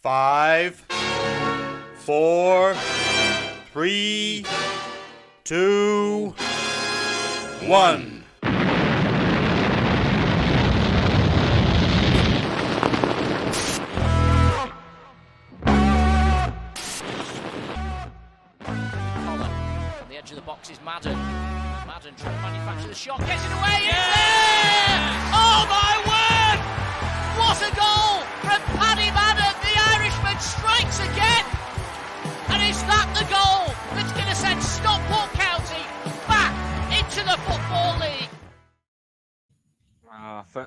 5, 4, 3, 2, 1. On the edge of the box is Madden. Madden trying to manufacture the shot, gets it away, it's there! Oh my word! What a goal from Paddy Madden! The Irishman strikes again! And is that the goal that's going to send Stockport County back into the Football League?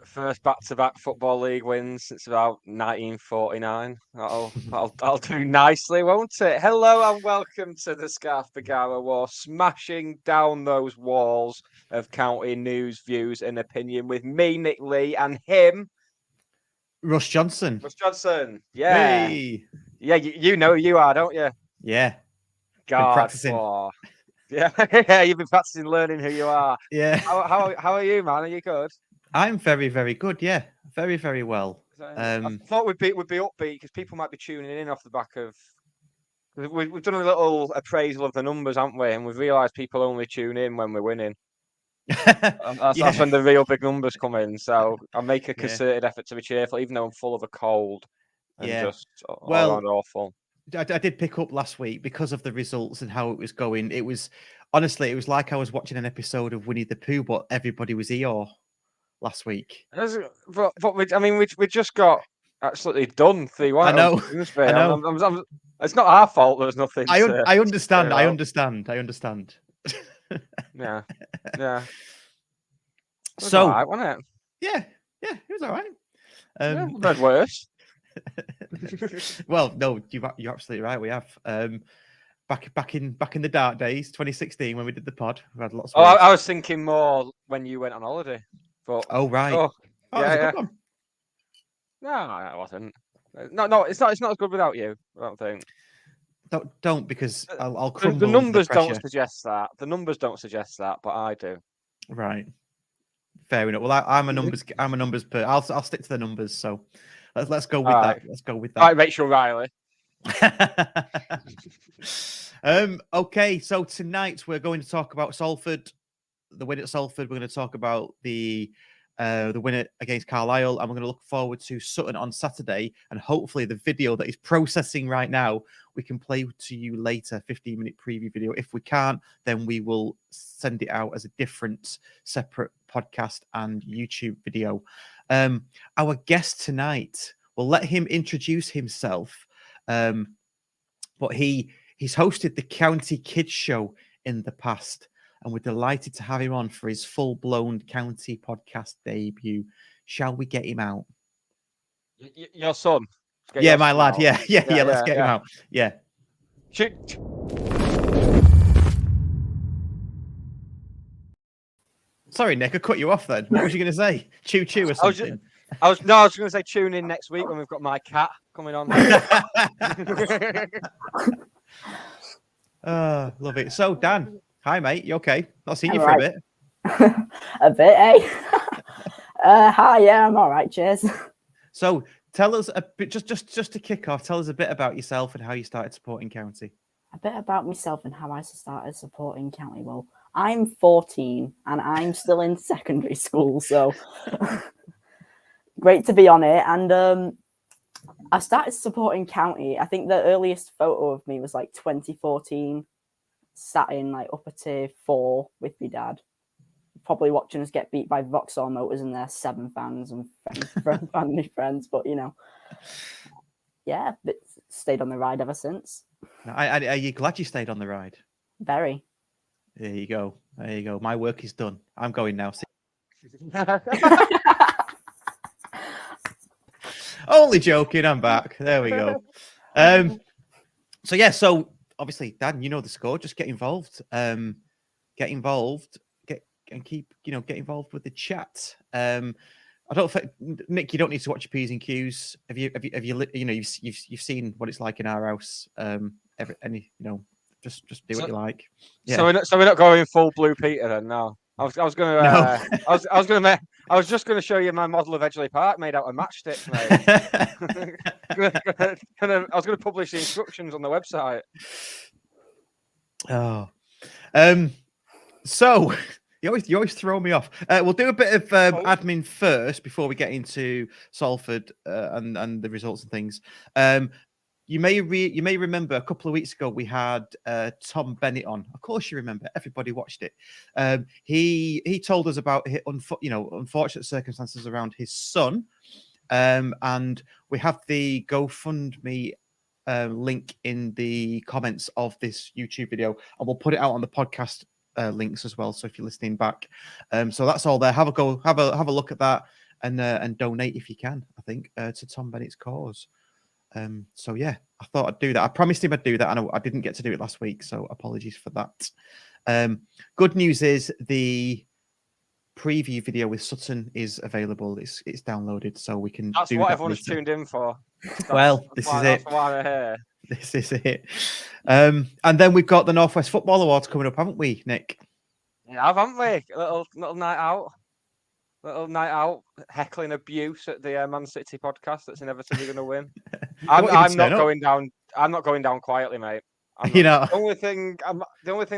First back-to-back Football League wins since about 1949. That'll do nicely, won't it? Hello and welcome to the Scarf Begara War, smashing down those walls of county news, views, and opinion with me, Nick Lee, and him, Russ Johnson. Russ Johnson. Yeah, Hey. yeah. You know who you are, don't you? Yeah. God, practicing. Yeah, yeah. You've been practicing learning who you are. Yeah. How are you, man? Are you good? I'm very, very good. Yeah. Very, very well. I thought we'd be upbeat because people might be tuning in off the back of. We've done a little appraisal of the numbers, haven't we? And we've realised people only tune in when we're winning. That's when the real big numbers come in. So I make a concerted effort to be cheerful, even though I'm full of a cold and just all around awful. I did pick up last week because of the results and how it was going. It was honestly, it was like I was watching an episode of Winnie the Pooh, but everybody was Eeyore last week. We just got absolutely done 3-1. I know. I know. It's not our fault. There was nothing. I understand. I understand. Yeah. So, all right, wasn't it? Yeah, it was all right. We've had worse. Well, no, you're absolutely right. We have back in the dark days, 2016, when we did the pod. We had lots of. I was thinking more when you went on holiday. But right. Oh, yeah. No, it wasn't. No, it's not as good without you. I don't think. Don't because I'll crumble. The numbers don't suggest that. The numbers don't suggest that, but I do. Right. Fair enough. Well, I'm a numbers per. I'll stick to the numbers. So let's go with that. Right. Let's go with that. All right, Rachel Riley. Okay, so tonight we're going to talk about Salford, the win at Salford. We're going to talk about the win against Carlisle, and we're going to look forward to Sutton on Saturday. And hopefully, the video that is processing right now, we can play to you later, 15-minute preview video. If we can't, then we will send it out as a different, separate podcast and YouTube video. Our guest tonight, we'll let him introduce himself. But he's hosted the County Kids Show in the past, and we're delighted to have him on for his full-blown county podcast debut. Shall we get him out? Your son. Yeah, my lad. Yeah. Let's get him out. Yeah. Sorry, Nick, I cut you off then. What was you going to say? Choo-choo or something? I was going to say tune in next week when we've got my cat coming on. Love it. So, Dan, hi, mate. You okay? Not seen you for a bit. A bit, eh? Hi, yeah, I'm all right. Cheers. So, tell us a bit, just to kick off, tell us a bit about yourself and how you started supporting County. A bit about myself and how I started supporting County. Well, I'm 14 and I'm still in secondary school, so great to be on it. And I started supporting County. I think the earliest photo of me was like 2014, sat in like upper tier 4 with my dad, probably watching us get beat by Vauxhall Motors and their 7 fans and family friends. But but stayed on the ride ever since. Are you glad you stayed on the ride? Very. There you go. My work is done. I'm going now. Only joking. I'm back. There we go. So obviously, Dan, you know the score. Just get involved. Get involved. Get involved with the chat. I don't think, Nick, you don't need to watch your P's and Q's. Have you you've seen what it's like in our house. Just do what you like. Yeah. So we're not going full Blue Peter then, no. I was going to. No. I was just going to show you my model of Edgeley Park made out of matchsticks, mate. I was going to publish the instructions on the website. Oh, so you always throw me off. We'll do a bit of admin first before we get into Salford and the results and things. You may remember a couple of weeks ago we had Tom Bennett on. Of course, you remember. Everybody watched it. He told us about unfortunate circumstances around his son, and we have the GoFundMe link in the comments of this YouTube video, and we'll put it out on the podcast links as well. So if you're listening back, so that's all there. Have a look at that and donate if you can. I think to Tom Bennett's cause. So yeah, I thought I'd do that. I promised him I'd do that, and I didn't get to do it last week, so apologies for that. Good news is the preview video with Sutton is available. It's downloaded, so we can. That's do what that everyone's later. tuned in for. This is it. That's why they're here. This is it. And then we've got the Northwest Football Awards coming up, haven't we, Nick? Yeah, haven't we? A little night out. Little night out, heckling abuse at the Man City podcast that's inevitably going to win. I'm not going down. I'm not going down quietly, mate. The only thing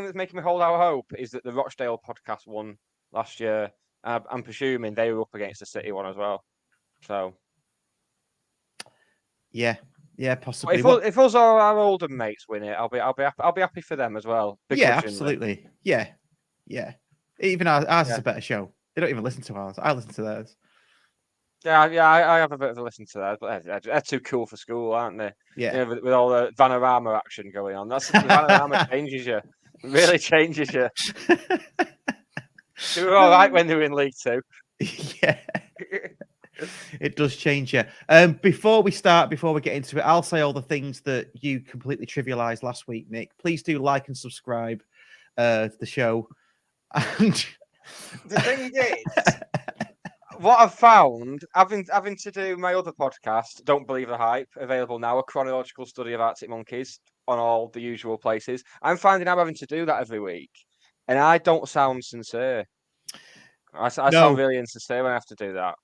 that's making me hold out hope is that the Rochdale podcast won last year. I'm presuming they were up against the City one as well. So, yeah, possibly. If us or our older mates win it, I'll be happy for them as well. Yeah, absolutely. Yeah. Even ours is a better show. They don't even listen to ours. I listen to theirs. Yeah, I have a bit of a listen to that, but they're too cool for school, aren't they? Yeah. With all the Vanarama action going on. That's Vanarama changes you. It really changes you. They were all right when they were in League Two. Yeah. It does change you. Before we get into it, I'll say all the things that you completely trivialized last week, Nick. Please do like and subscribe to the show. And the thing is, what I've found, having to do my other podcast, Don't Believe the Hype, available now, a chronological study of Arctic Monkeys on all the usual places. I'm finding I'm having to do that every week, and I don't sound sincere. I sound really insincere when I have to do that.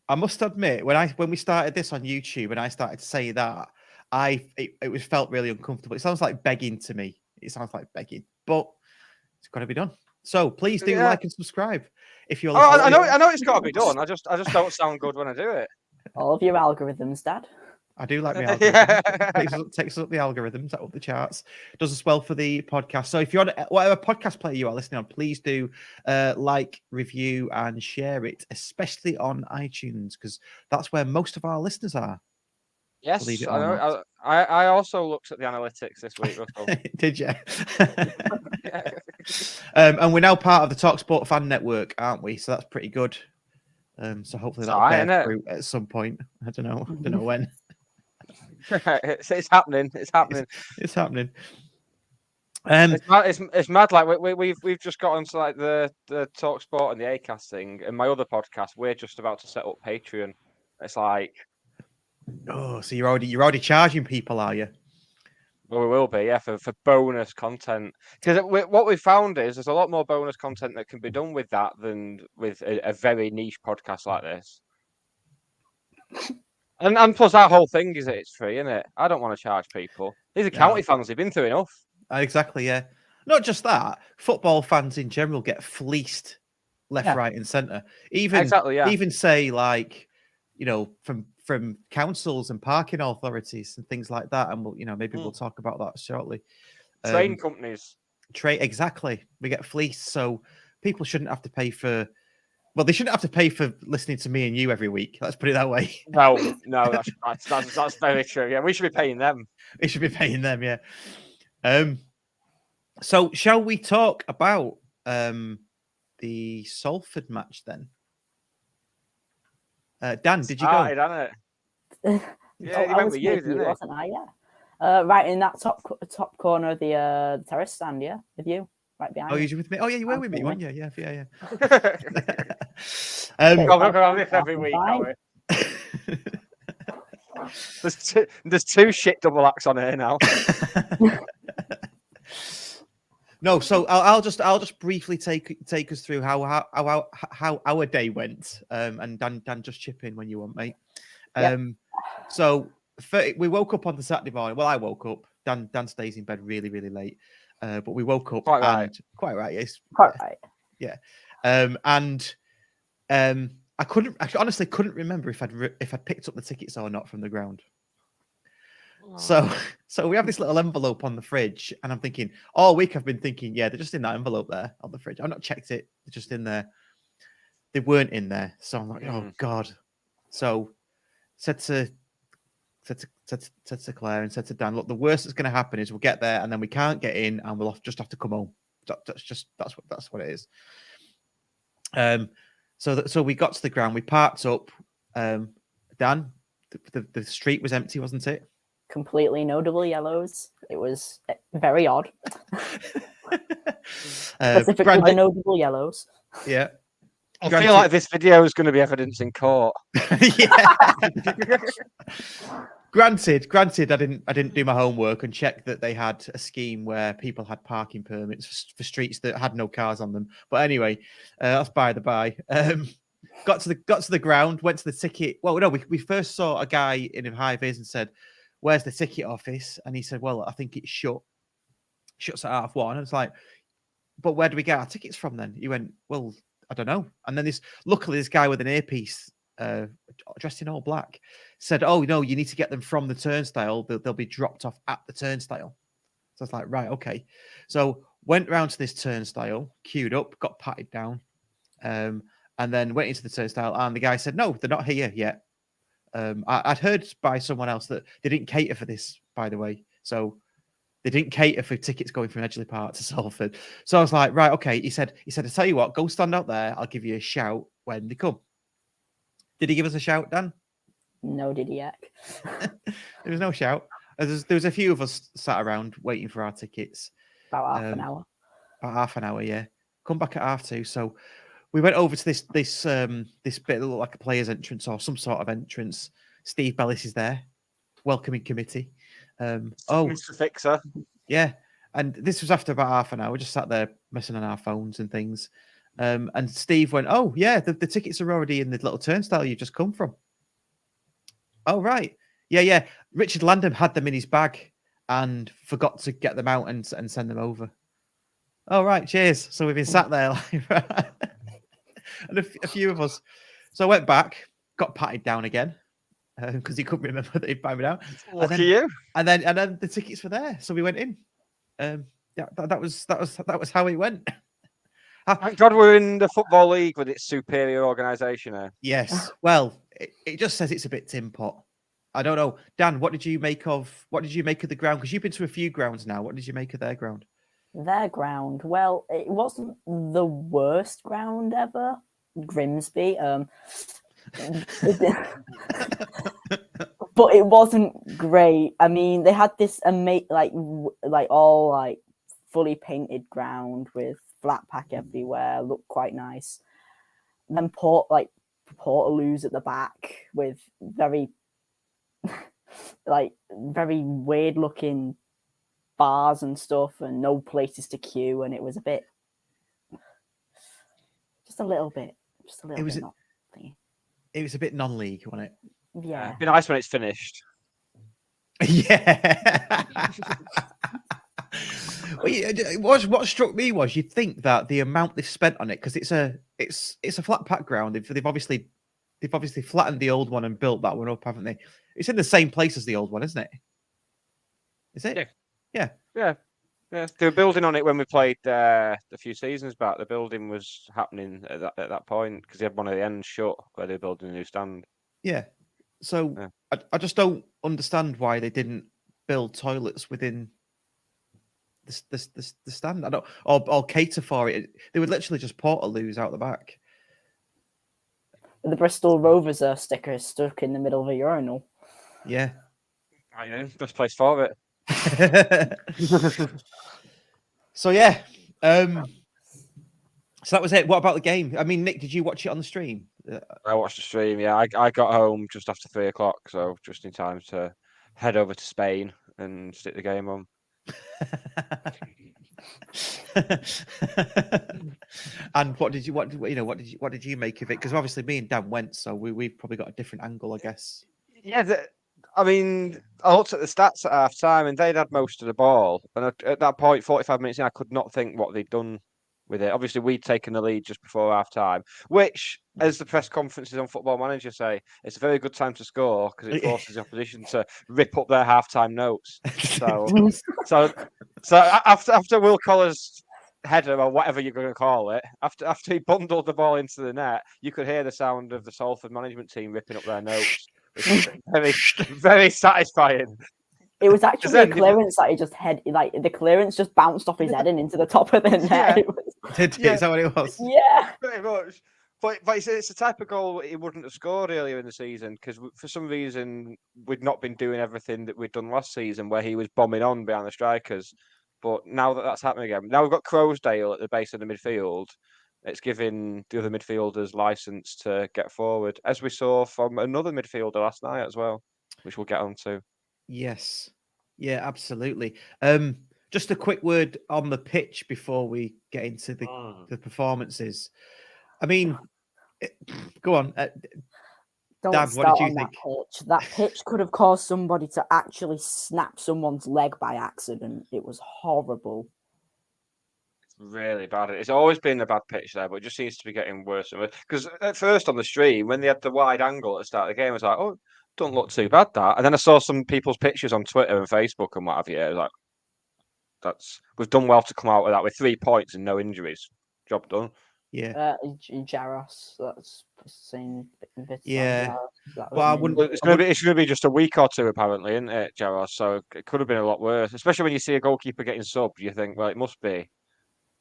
I must admit, when we started this on YouTube and I started to say that, it felt really uncomfortable. It sounds like begging to me. It sounds like begging, but it's got to be done. So please do like and subscribe if you're. I know it's got to be done. I just don't sound good when I do it. All of your algorithms, Dad. I do like my algorithm. Takes us up the algorithms, up the charts. Does us well for the podcast. So if you're on whatever podcast player you are listening on, please do like, review, and share it, especially on iTunes, because that's where most of our listeners are. Yes, I know. I also looked at the analytics this week, Russell. Did you? And we're now part of the Talksport fan network, aren't we? So that's pretty good. So hopefully that'll bear fruit at some point. I don't know when. It's happening. It's happening. It's happening. It's mad. Like we've just got onto like the Talksport and the Acast thing, and my other podcast. We're just about to set up Patreon. It's like, oh, so you're already charging people, are you? Well, we will be, yeah, for bonus content. Because what we've found is there's a lot more bonus content that can be done with that than with a very niche podcast like this. And plus, our whole thing is that it's free, isn't it? I don't want to charge people. These are county fans. They've been through enough. Exactly, yeah. Not just that. Football fans in general get fleeced left, right, and centre. Even say like, from councils and parking authorities and things like that, and we'll talk about that shortly. Train companies. Exactly. We get fleeced, so people shouldn't have to pay for. Well, they shouldn't have to pay for listening to me and you every week. Let's put it that way. No, that's very true. Yeah, we should be paying them. We should be paying them. Yeah. So shall we talk about the Salford match then? Dan, did you go? It? Yeah, he went with you, didn't he? Wasn't I? Yeah. Right in that top corner of the terrace stand, yeah, with you, right behind. Oh, you were with me. Oh, yeah, you were with me, weren't you? Yeah. Look around this every week, are we? There's two shit double acts on here now. No, so I'll just briefly take us through how our day went, and Dan just chip in when you want, mate. Yep. So we woke up on the Saturday morning. Well, I woke up. Dan stays in bed really late, but we woke up Quite right. quite right. Yes, Quite right. yeah. I honestly couldn't remember if I'd picked up the tickets or not from the ground. So we have this little envelope on the fridge, and I'm thinking all week I've been thinking, yeah, they're just in that envelope there on the fridge. I've not checked it; they're just in there. They weren't in there, so I'm like, oh god. So said to Claire and said to Dan, look, the worst that's going to happen is we'll get there and then we can't get in, and we'll just have to come home. That's what it is. So we got to the ground, we parked up. Dan, the street was empty, wasn't it? Completely no double yellows. It was very odd. Specifically the no double yellows. Yeah. I feel like this video is going to be evidence in court. Yeah. Granted, I didn't do my homework and check that they had a scheme where people had parking permits for streets that had no cars on them. But anyway, that's by the by. Got to the ground, went to the ticket. Well, no, we first saw a guy in a high vis and said, "Where's the ticket office?" And he said, "Well, I think it's shut. Shuts at 1:30." And it's like, "But where do we get our tickets from then?" He went, "Well, I don't know." And then luckily this guy with an earpiece, dressed in all black, said, "Oh no, you need to get them from the turnstile. They'll be dropped off at the turnstile." So I was like, right, okay. So went round to this turnstile, queued up, got patted down, and then went into the turnstile. And the guy said, "No, they're not here yet." I'd heard by someone else that they didn't cater for this, by the way. So they didn't cater for tickets going from Edgeley Park to Salford. So I was like, right, okay. He said, "I tell you what, go stand out there. I'll give you a shout when they come." Did he give us a shout, Dan? No diddy-yack. There was no shout. There was a few of us sat around waiting for our tickets. About half an hour. About half an hour, yeah. Come back at 2:30. So we went over to this bit that looked like a player's entrance or some sort of entrance. Steve Bellis is there, welcoming committee. Mr. Fixer. Yeah. And this was after about half an hour. We just sat there messing on our phones and things. And Steve went, "Oh, yeah, the tickets are already in the little turnstile you've just come from." Oh, right. Yeah. Richard Landham had them in his bag and forgot to get them out and send them over. Oh, right. Cheers. So we've been sat there like, and a few of us. So I went back, got patted down again because he couldn't remember that he'd patted me down. Lucky you. And then the tickets were there, so we went in. That was how it went. Thank God we're in the Football League with its superior organisation now. Yes. Well, it just says it's a bit tin pot. I don't know. Dan, what did you make of the ground? Because you've been to a few grounds now. What did you make of their ground? Their ground, well, it wasn't the worst ground ever. Grimsby. But it wasn't great. I mean, they had this all fully painted ground with flat pack everywhere. Looked quite nice. And then Portaloos at the back with very very weird looking bars and stuff, and no places to queue, and it was just a little bit. It was a bit non-league, wasn't it? Yeah. It'd be nice when it's finished. Yeah. What struck me was you'd think that the amount they've spent on it, because it's a flat pack ground. They've obviously flattened the old one and built that one up, haven't they? It's in the same place as the old one, isn't it? Is it? Yeah. They were building on it when we played a few seasons back. The building was happening at that point because they had one of the ends shut where they were building a new stand. Yeah. So yeah. I just don't understand why they didn't build toilets within the stand. I don't or cater for it. They would literally just Portaloos out the back. The Bristol Rovers sticker is stuck in the middle of a urinal. Yeah. I know. Best place for it. So yeah, so that was it. What about the game? I mean, Nick, did you watch it on the stream? I watched the stream. Yeah, I got home just after 3:00, so just in time to head over to Spain and stick the game on. And what did you make of it? Because obviously me and Dan went, so we've probably got a different angle, I guess. Yeah, I mean, I looked at the stats at half time, and they'd had most of the ball. And at that point, 45 minutes in, I could not think what they'd done with it. Obviously, we'd taken the lead just before half time, which, as the press conferences on Football Manager say, it's a very good time to score because it forces the opposition to rip up their half time notes. So after Will Collar's header or whatever you're going to call it, after he bundled the ball into the net, you could hear the sound of the Salford management team ripping up their notes. Very, very satisfying. It was actually a clearance that he just the clearance just bounced off his head and into the top of the net. Yeah. Is that what it was? Yeah. Pretty much. But it's the type of goal he wouldn't have scored earlier in the season because for some reason we'd not been doing everything that we'd done last season where he was bombing on behind the strikers. But now that's happening again. Now we've got Crowsdale at the base of the midfield. It's giving the other midfielders license to get forward, as we saw from another midfielder last night as well, which we'll get onto. Yes. Yeah, absolutely. Just a quick word on the pitch before we get into the performances. I mean, go on. Don't Dan, start what did you on think? that pitch. That pitch could have caused somebody to actually snap someone's leg by accident. It was horrible. Really bad. It's always been a bad pitch there, but it just seems to be getting worse and worse. Because at first on the stream, when they had the wide angle at the start of the game, I was like, oh, don't look too bad, that. And then I saw some people's pictures on Twitter and Facebook and what have you. I was like, we've done well to come out with that with 3 points and no injuries. Job done. Yeah. Jaros, that's seen bits. Yeah. Well, It's going to be just a week or two, apparently, isn't it, Jaros? So it could have been a lot worse. Especially when you see a goalkeeper getting subbed, you think, well, it must be.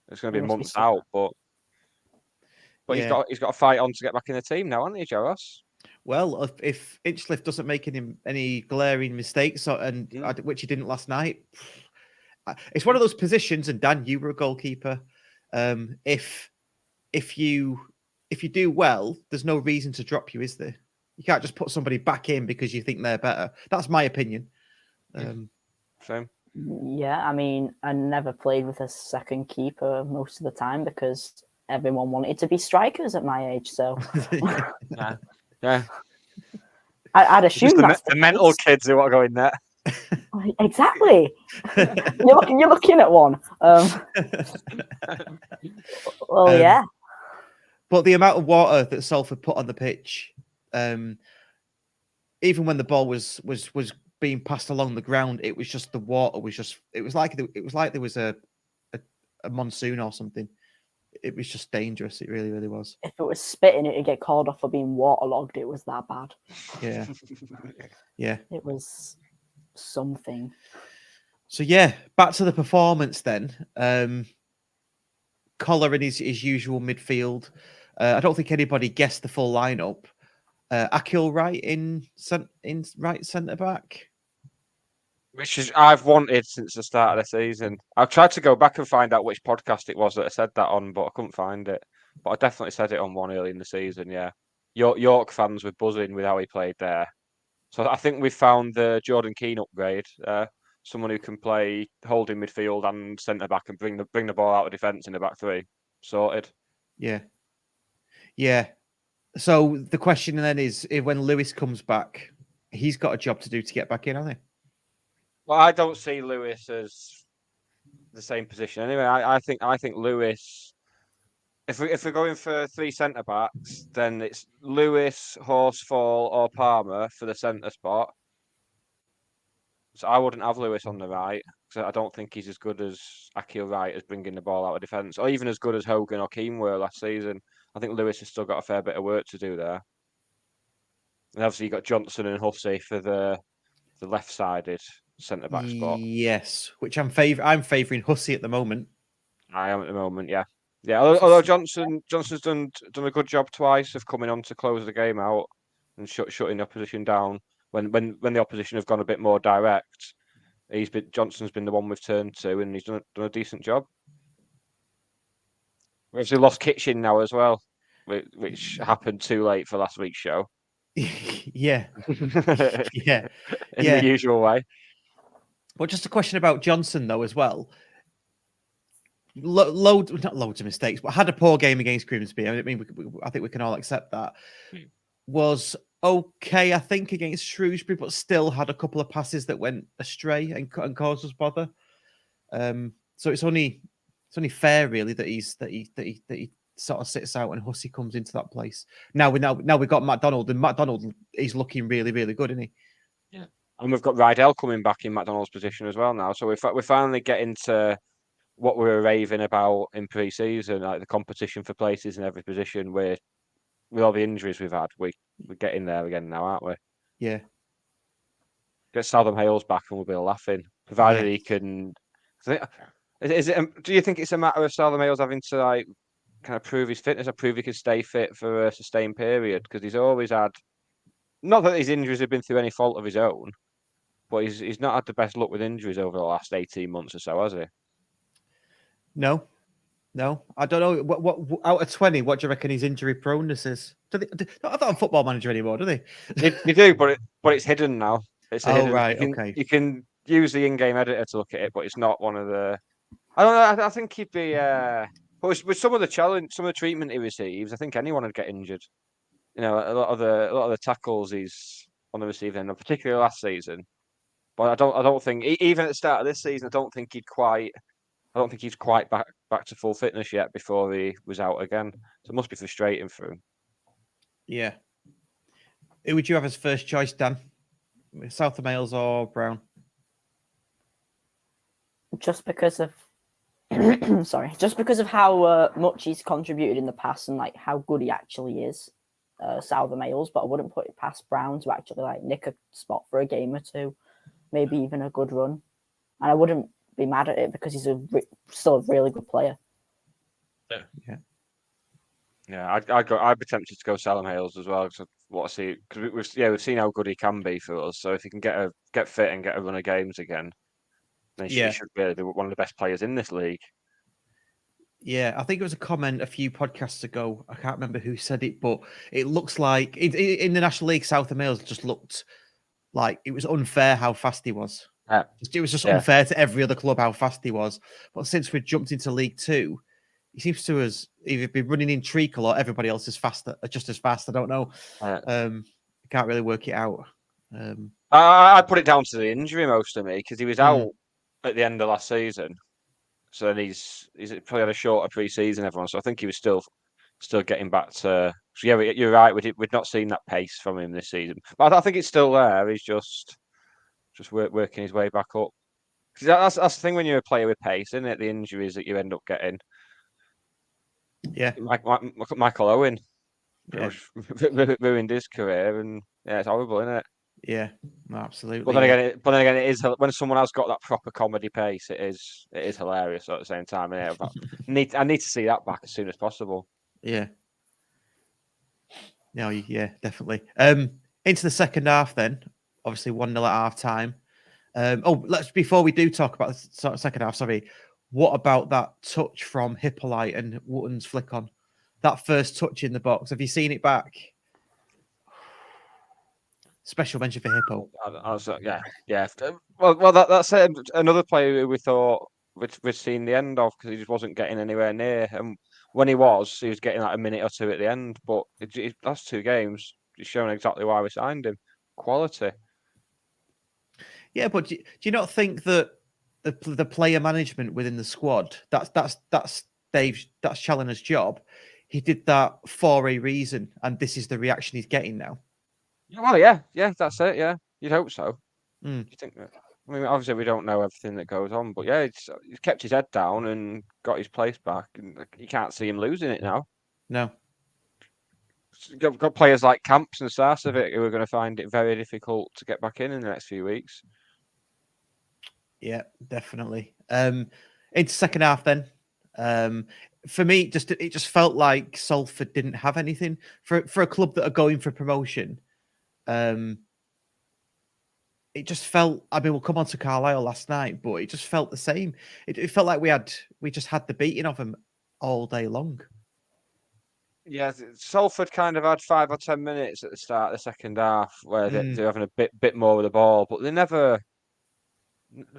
It's going to be months out, but yeah. he's got to fight on to get back in the team now, hasn't he, Jaros? Well, if Inchliff doesn't make any glaring mistakes, which he didn't last night, it's one of those positions. And Dan, you were a goalkeeper. If you do well, there's no reason to drop you, is there? You can't just put somebody back in because you think they're better. That's my opinion. Same. Yeah, I mean, I never played with a second keeper most of the time because everyone wanted to be strikers at my age. So, yeah. I'd assume that's the mental kids who want to go in there. Exactly. You're looking at one. Yeah. But the amount of water that Salford put on the pitch, even when the ball was being passed along the ground, it was just the water was just. It was like there was a monsoon or something. It was just dangerous. It really, really was. If it was spitting, it'd get called off for being waterlogged. It was that bad. Yeah, yeah. It was something. So yeah, back to the performance then. Collar in his usual midfield. I don't think anybody guessed the full lineup. Akil right in right centre back, which is I've wanted since the start of the season. I've tried to go back and find out which podcast it was that I said that on, but I couldn't find it. But I definitely said it on one early in the season. Yeah, York fans were buzzing with how he played there. So I think we found the Jordan Keane upgrade. Someone who can play holding midfield and centre back and bring the ball out of defence in the back three. Sorted. Yeah. Yeah. So the question then is, if when Lewis comes back, he's got a job to do to get back in, hasn't he? Well, I don't see Lewis as the same position anyway. I think Lewis. If we're going for 3 centre backs, then it's Lewis, Horsfall, or Palmer for the centre spot. So I wouldn't have Lewis on the right because I don't think he's as good as Akil Wright as bringing the ball out of defence, or even as good as Hogan or Keane were last season. I think Lewis has still got a fair bit of work to do there. And obviously you got Johnson and Hussey for the left-sided centre back spot. Yes, which I'm favouring Hussey at the moment. I am at the moment, yeah. Yeah, although Johnson's done a good job twice of coming on to close the game out and shutting the opposition down when the opposition have gone a bit more direct. Johnson's been the one we've turned to, and he's done a decent job. We've actually lost Kitchen now as well, which happened too late for last week's show. Yeah, yeah, in the usual way. Well, just a question about Johnson though as well. not loads of mistakes, but had a poor game against Grimsby. I mean, I think we can all accept that. Was okay, I think, against Shrewsbury, but still had a couple of passes that went astray and caused us bother. So it's only fair, really, that he sort of sits out and Hussey comes into that place. Now we've got McDonald, and McDonald is looking really, really good, isn't he? Yeah, and we've got Rydell coming back in McDonald's position as well now. So we're finally getting to what we were raving about in pre-season, like the competition for places in every position. With all the injuries we've had, we're getting there again now, aren't we? Yeah. Get Southam Hales back and we'll be laughing, provided he can. Is it? Do you think it's a matter of Southam Hales having to like kind of prove his fitness or prove he can stay fit for a sustained period? Because he's always had, not that his injuries have been through any fault of his own, but he's not had the best luck with injuries over the last 18 months or so, has he? No, I don't know. What out of 20, what do you reckon his injury proneness is? They don't have that on Football Manager anymore, do they? They do, but it's hidden now. It's hidden. Right, okay. You can use the in-game editor to look at it, but it's not one of the. I don't know. I think he'd be. But with some of the challenge, some of the treatment he receives, I think anyone would get injured. You know, a lot of the tackles he's on the receiving end, particularly last season. But I don't think even at the start of this season, I don't think he's quite back to full fitness yet before he was out again. So it must be frustrating for him. Yeah. Who would you have as first choice, Dan? Southam Hales or Brown? Just because of how much he's contributed in the past and like how good he actually is, Southam Hales. But I wouldn't put it past Brown to actually like nick a spot for a game or two, maybe even a good run. And I wouldn't be mad at it because he's still a really good player. Yeah. I'd be tempted to go Salem Hales as well because we've seen how good he can be for us. So if he can get fit and get a run of games again, then he should be one of the best players in this league. Yeah, I think it was a comment a few podcasts ago. I can't remember who said it, but it looks like in the National League, Southam Hales just looked like it was unfair how fast he was. It was just unfair to every other club how fast he was. But since we jumped into League Two, he seems to us either be running in treacle or everybody else is faster, just as fast. I don't know. Can't really work it out. I put it down to the injury most of me because he was out at the end of last season. So then he's probably had a shorter pre-season, everyone. So I think he was still getting back to. So yeah, you're right. We've not seen that pace from him this season, but I think it's still there. He's just working his way back up. That's the thing when you're a player with pace, isn't it? The injuries that you end up getting. Yeah, Michael Owen ruined his career, and it's horrible, isn't it? Yeah, absolutely. But then again, it is when someone has got that proper comedy pace. It is hilarious at the same time. I need to see that back as soon as possible. Yeah. No, yeah, definitely. Into the second half, then obviously 1-0 at half time. Before we do talk about the second half, sorry. What about that touch from Hippolyte and Wotton's flick on? That first touch in the box. Have you seen it back? Special mention for Hippo. Yeah. Well, that's another player who we thought we'd seen the end of because he just wasn't getting anywhere near. And when he was getting like a minute or two at the end. But last two games, he's shown exactly why we signed him. Quality. Yeah, but do you not think that the player management within the squad, that's Challoner's job. He did that for a reason, and this is the reaction he's getting now. Well, yeah, that's it. Yeah, you'd hope so. You think that? I mean, obviously we don't know everything that goes on, but yeah, he's kept his head down and got his place back, and you can't see him losing it now. No. Got players like Camps and Sarcevic who are going to find it very difficult to get back in the next few weeks. Yeah, definitely. Into second half then. For me, it just felt like Salford didn't have anything for a club that are going for promotion. It just felt. I mean, we'll come on to Carlisle last night, but it just felt the same. It felt like we just had the beating of them all day long. Yeah, Salford kind of had 5 or 10 minutes at the start of the second half where they're having a bit more of the ball, but there's never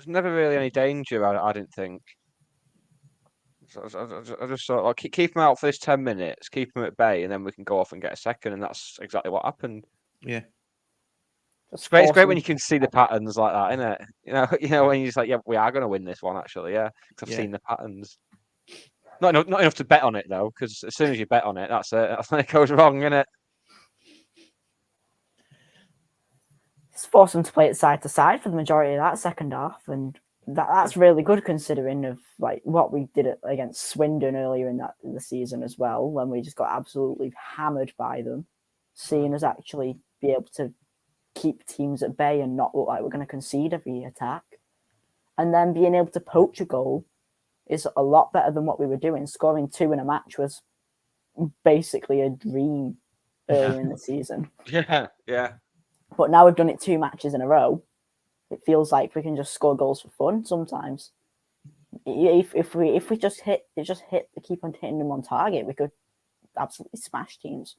really any danger. I didn't think. So I just thought, like, keep them out for this 10 minutes, keep them at bay, and then we can go off and get a second. And that's exactly what happened. Yeah. It's great when you can see the patterns like that, isn't it? You know when you're just like, yeah, we are going to win this one actually, yeah, because I've seen the patterns. Not enough to bet on it though, because as soon as you bet on it, that's it. That's when it goes wrong, isn't it? It's forced them to play it side to side for the majority of that second half, and that's really good considering of like what we did against Swindon earlier in the season as well, when we just got absolutely hammered by them. Seeing us actually be able to keep teams at bay and not look like we're going to concede every attack, and then being able to poach a goal is a lot better than what we were doing. Scoring 2 in a match was basically a dream earlier in the season. Yeah. But now we've done it 2 matches in a row. It feels like we can just score goals for fun sometimes. If we just keep on hitting them on target, we could absolutely smash teams.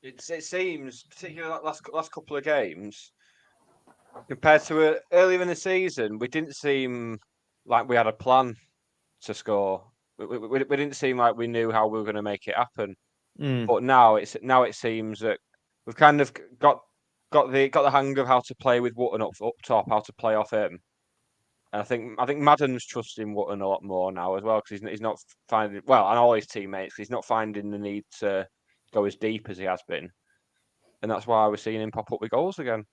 It seems, particularly last couple of games, compared to earlier in the season, we didn't seem like we had a plan to score. We didn't seem like we knew how we were going to make it happen. But now it seems that we've kind of got the hang of how to play with Wootton up top, how to play off him. And I think Madden's trusting Wootton a lot more now as well, because he's not finding, well, and all his teammates, he's not finding the need to go as deep as he has been. And that's why we're seeing him pop up with goals again.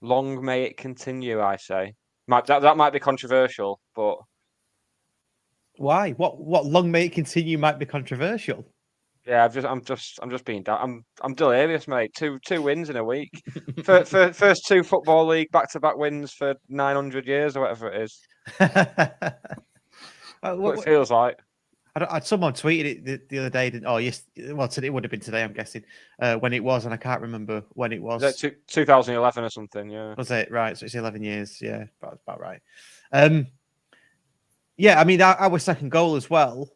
Long may it continue, I say. That might be controversial, but why? What long may it continue might be controversial. yeah, I'm just being I'm delirious, mate. Two wins in a week. First 2 Football League back-to-back wins for 900 years or whatever it is. What it feels like. Someone tweeted it the other day. Yes, well, today it would have been today, I'm guessing, when it was, and I can't remember when it was. Was that 2011 or something? Yeah. Was it right? So it's 11 years. Yeah, about right. Yeah, I mean, our second goal as well.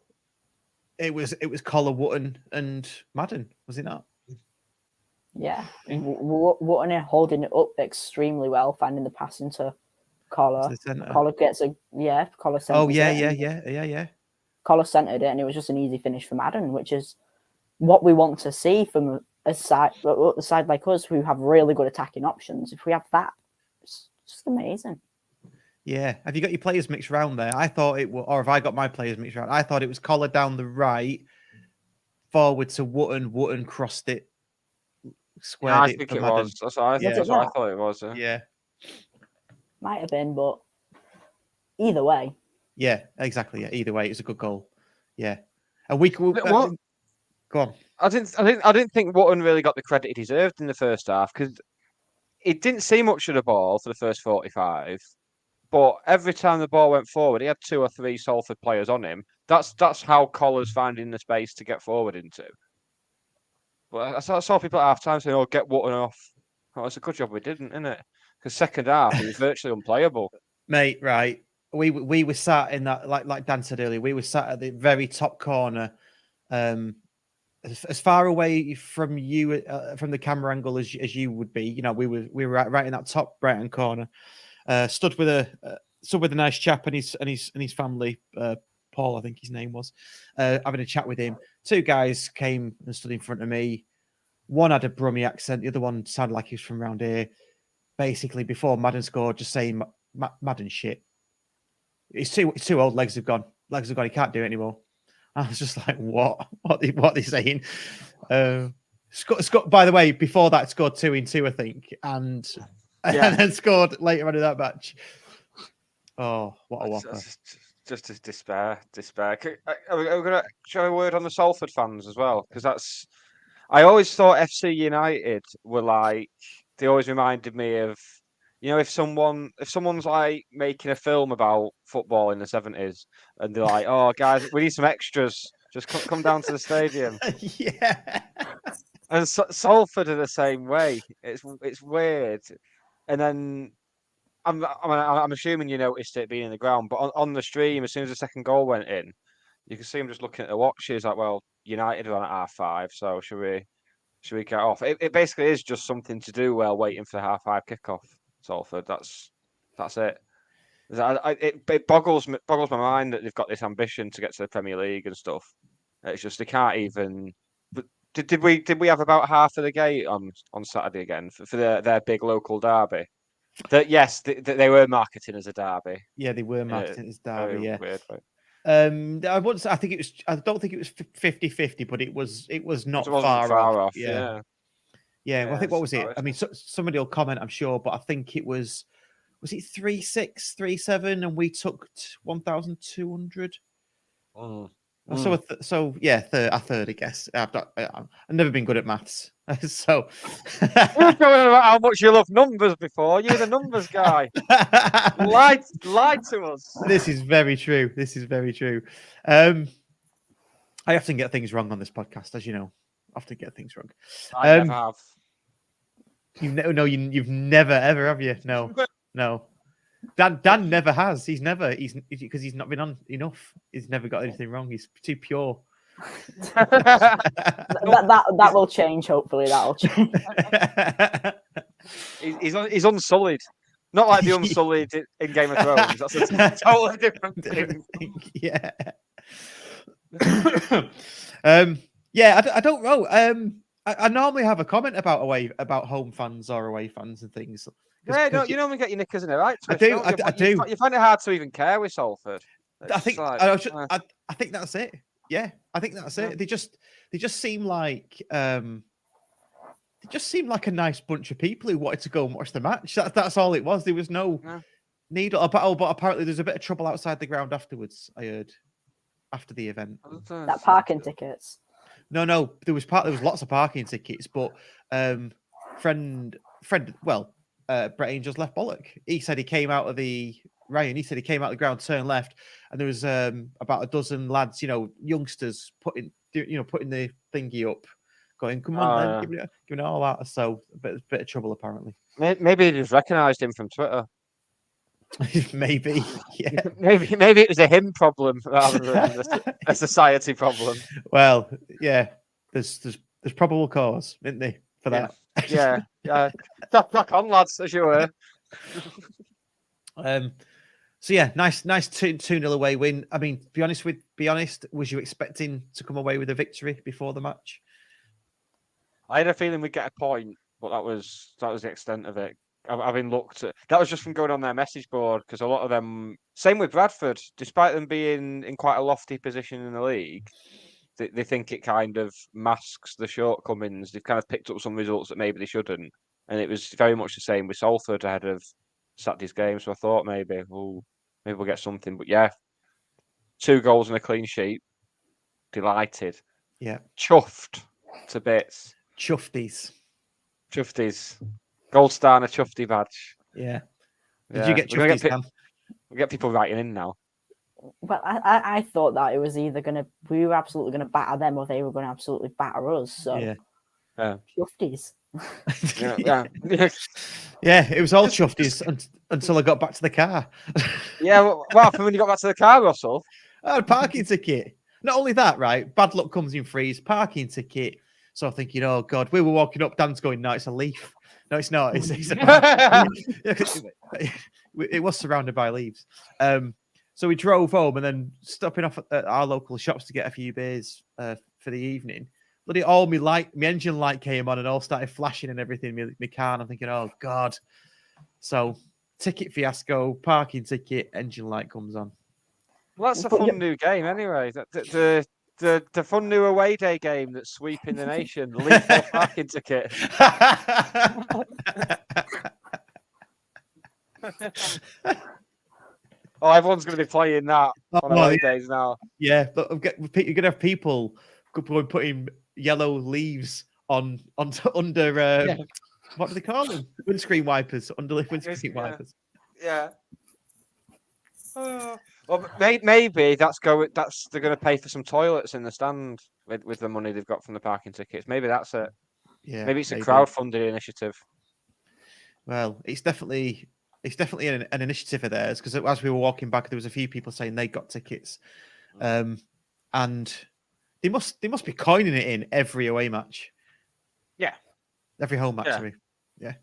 It was Collar, Wootton, and Madden, was it not? Yeah, Wootton holding it up extremely well, finding the pass into Collar. Collar gets Collar centers. Oh yeah. Collar centered it, and it was just an easy finish for Madden, which is what we want to see from a side like us who have really good attacking options. If we have that, it's just amazing. Yeah. Have you got your players mixed around there? I thought it was, or have I got my players mixed around? I thought it was Collar down the right, forward to Wootton. Wootton crossed it, squared I it. think it was. That's what I thought it was. Yeah. Might have been, but either way. Yeah, exactly. Yeah, either way, it's a good goal. Yeah, and we could. What? Go on. I didn't think Wootton really got the credit he deserved in the first half, because it didn't see much of the ball for the first 45. But every time the ball went forward, he had 2 or 3 Salford players on him. That's how Collar's finding the space to get forward into. But I saw people at half time saying, "Oh, get Wootton off." Oh, it's a good job we didn't, isn't it? Because second half he was virtually unplayable. Mate, right. We were sat in that, like Dan said earlier, we were sat at the very top corner, as far away from you from the camera angle as you would be. You know, we were right in that top right hand corner. Stood with a nice chap and his family, Paul, I think his name was, having a chat with him. 2 guys came and stood in front of me. One had a Brummie accent, the other one sounded like he was from around here. Basically, before Madden scored, just saying Madden shit. It's too old. Legs have gone. He can't do it anymore. I was just like, what? What are they saying? Scott. By the way, before that, scored 2 in 2, I think, and then scored later on in that match. Oh, what a whopper! Just despair. Are we going to show a word on the Salford fans as well? Because I always thought FC United were like, they always reminded me of, you know, if someone's like making a film about football in the 70s and they're like, "Oh, guys, we need some extras. Just come down to the stadium." Yeah. And Salford are the same way. It's weird. And then I'm assuming you noticed it being in the ground, but on the stream, as soon as the second goal went in, you can see him just looking at the watches like, "Well, United are on at 5:30, so should we get off?" It basically is just something to do while waiting for the 5:30 kickoff. Salford, that's it. It boggles my mind that they've got this ambition to get to the Premier League and stuff. It's just they can't even. But did we have about half of the gate on Saturday again for their big local derby? That yes, they were marketing as a derby. Yeah, they were marketing as derby. Yeah. Weird, right? I think it was. I don't think it was 50-50, but it was not far off. Yeah. Well, I think what was it? I mean, somebody will comment, I'm sure, but I think it was it 3-6, 3-7, and we took 1,200. So yeah, a third, I guess. I've never been good at maths, so. You've talking about how much you love numbers before. You're the numbers guy. lied to us. This is very true. I often get things wrong on this podcast, as you know. Often get things wrong. I never have. You've never ever, have you? No. Dan never has. He's because he's not been on enough. He's never got anything wrong. He's too pure. that will change. Hopefully, that'll change. He's unsullied. Not like the unsullied in Game of Thrones. That's a totally different thing. Yeah. I don't know. I normally have a comment about home fans or away fans and things. Yeah, no, you normally get your knickers in the right twist. I do. You find it hard to even care with Salford. I think that's it. Yeah, I think that's it. They just seem like a nice bunch of people who wanted to go and watch the match. That's all it was. There was no need. But apparently there's a bit of trouble outside the ground afterwards. I heard after the event. That parking tickets. No, there was lots of parking tickets, but Brett Angel's left bollock. He said he came out of the ground, turned left, and there was about a dozen lads, youngsters putting the thingy up, going, "Come on, then, give it all that." So a bit of trouble apparently. Maybe they just recognised him from Twitter. Maybe, yeah. Maybe it was a him problem rather than a society problem. Well, yeah, there's probable cause, isn't there, for that? Yeah. Back on, lads, as you were. So yeah, nice 2-0 away win. I mean, be honest, was you expecting to come away with a victory before the match? I had a feeling we'd get a point, but that was the extent of it. Having looked at that was just from going on their message board, because a lot of them, same with Bradford, despite them being in quite a lofty position in the league, they think it kind of masks the shortcomings. They've kind of picked up some results that maybe they shouldn't, and it was very much the same with Salford ahead of Saturday's game. So I thought maybe we'll get something. But yeah, 2 goals and a clean sheet. Delighted. Yeah. Chuffed to bits. Chufties. Gold star and a chuffy badge. Yeah. Did you get chufties? We get people writing in now. Well, I thought that it was either we were absolutely going to batter them, or they were going to absolutely batter us. So yeah. Chufties. Yeah, it was all chufties until I got back to the car. Yeah, what happened when you got back to the car, Russell? I had a parking ticket. Not only that, right? Bad luck comes in threes. Parking ticket. So I'm thinking, oh God, we were walking up. Dan's going, no, it's a leaf. No, it's not. It's it was surrounded by leaves. So we drove home and then stopping off at our local shops to get a few beers for the evening. Bloody all my engine light came on and all started flashing and everything. My car, and I'm thinking, oh God. So ticket fiasco, parking ticket, engine light comes on. Well, that's a fun new game anyway. The fun new away day game that's sweeping the nation. Leaf or parking ticket. Oh, everyone's going to be playing that on away days now. Yeah, but you're going to have people putting yellow leaves under what do they call them? Windscreen wipers, under windscreen wipers. Yeah. Well, maybe they're going to pay for some toilets in the stand with the money they've got from the parking tickets. Maybe that's it. Yeah. Maybe it's a crowdfunded initiative. Well, it's definitely an initiative of theirs, because as we were walking back, there was a few people saying they got tickets, and they must be coining it in every away match. Yeah, every home match. Yeah.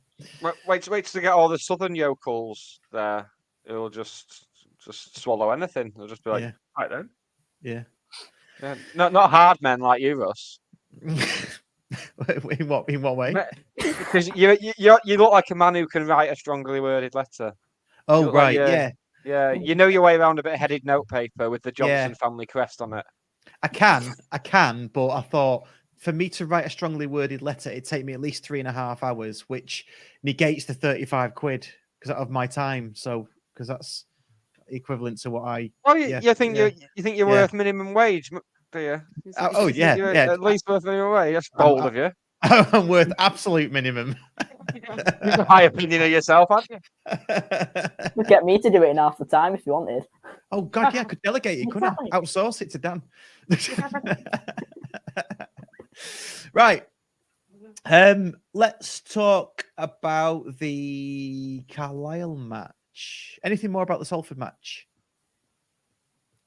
Wait to get all the Southern yokels there who'll just swallow anything. They'll just be like, Yeah. right then. Yeah. Yeah. Not hard men like you, Russ. In what way? Because you look like a man who can write a strongly worded letter. You Oh, look like right. you- Yeah. Yeah, you know your way around a bit of headed notepaper with the Johnson Yeah. family crest on it. I can, but I thought for me to write a strongly worded letter, it'd take me at least 3.5 hours, which negates the 35 quid of my time. So, because that's equivalent to what I. Oh, you think yeah. you think you're Yeah. worth minimum wage, do you? Oh, You think yeah, you're yeah. at least worth minimum wage. That's bold of you. I'm worth absolute minimum. You've a high opinion of yourself, haven't you? You'd get me to do it in half the time if you wanted. Oh God, yeah, I could delegate it, couldn't I? Outsource it to Dan. Right. Let's talk about the Carlisle match. Anything more about the Salford match?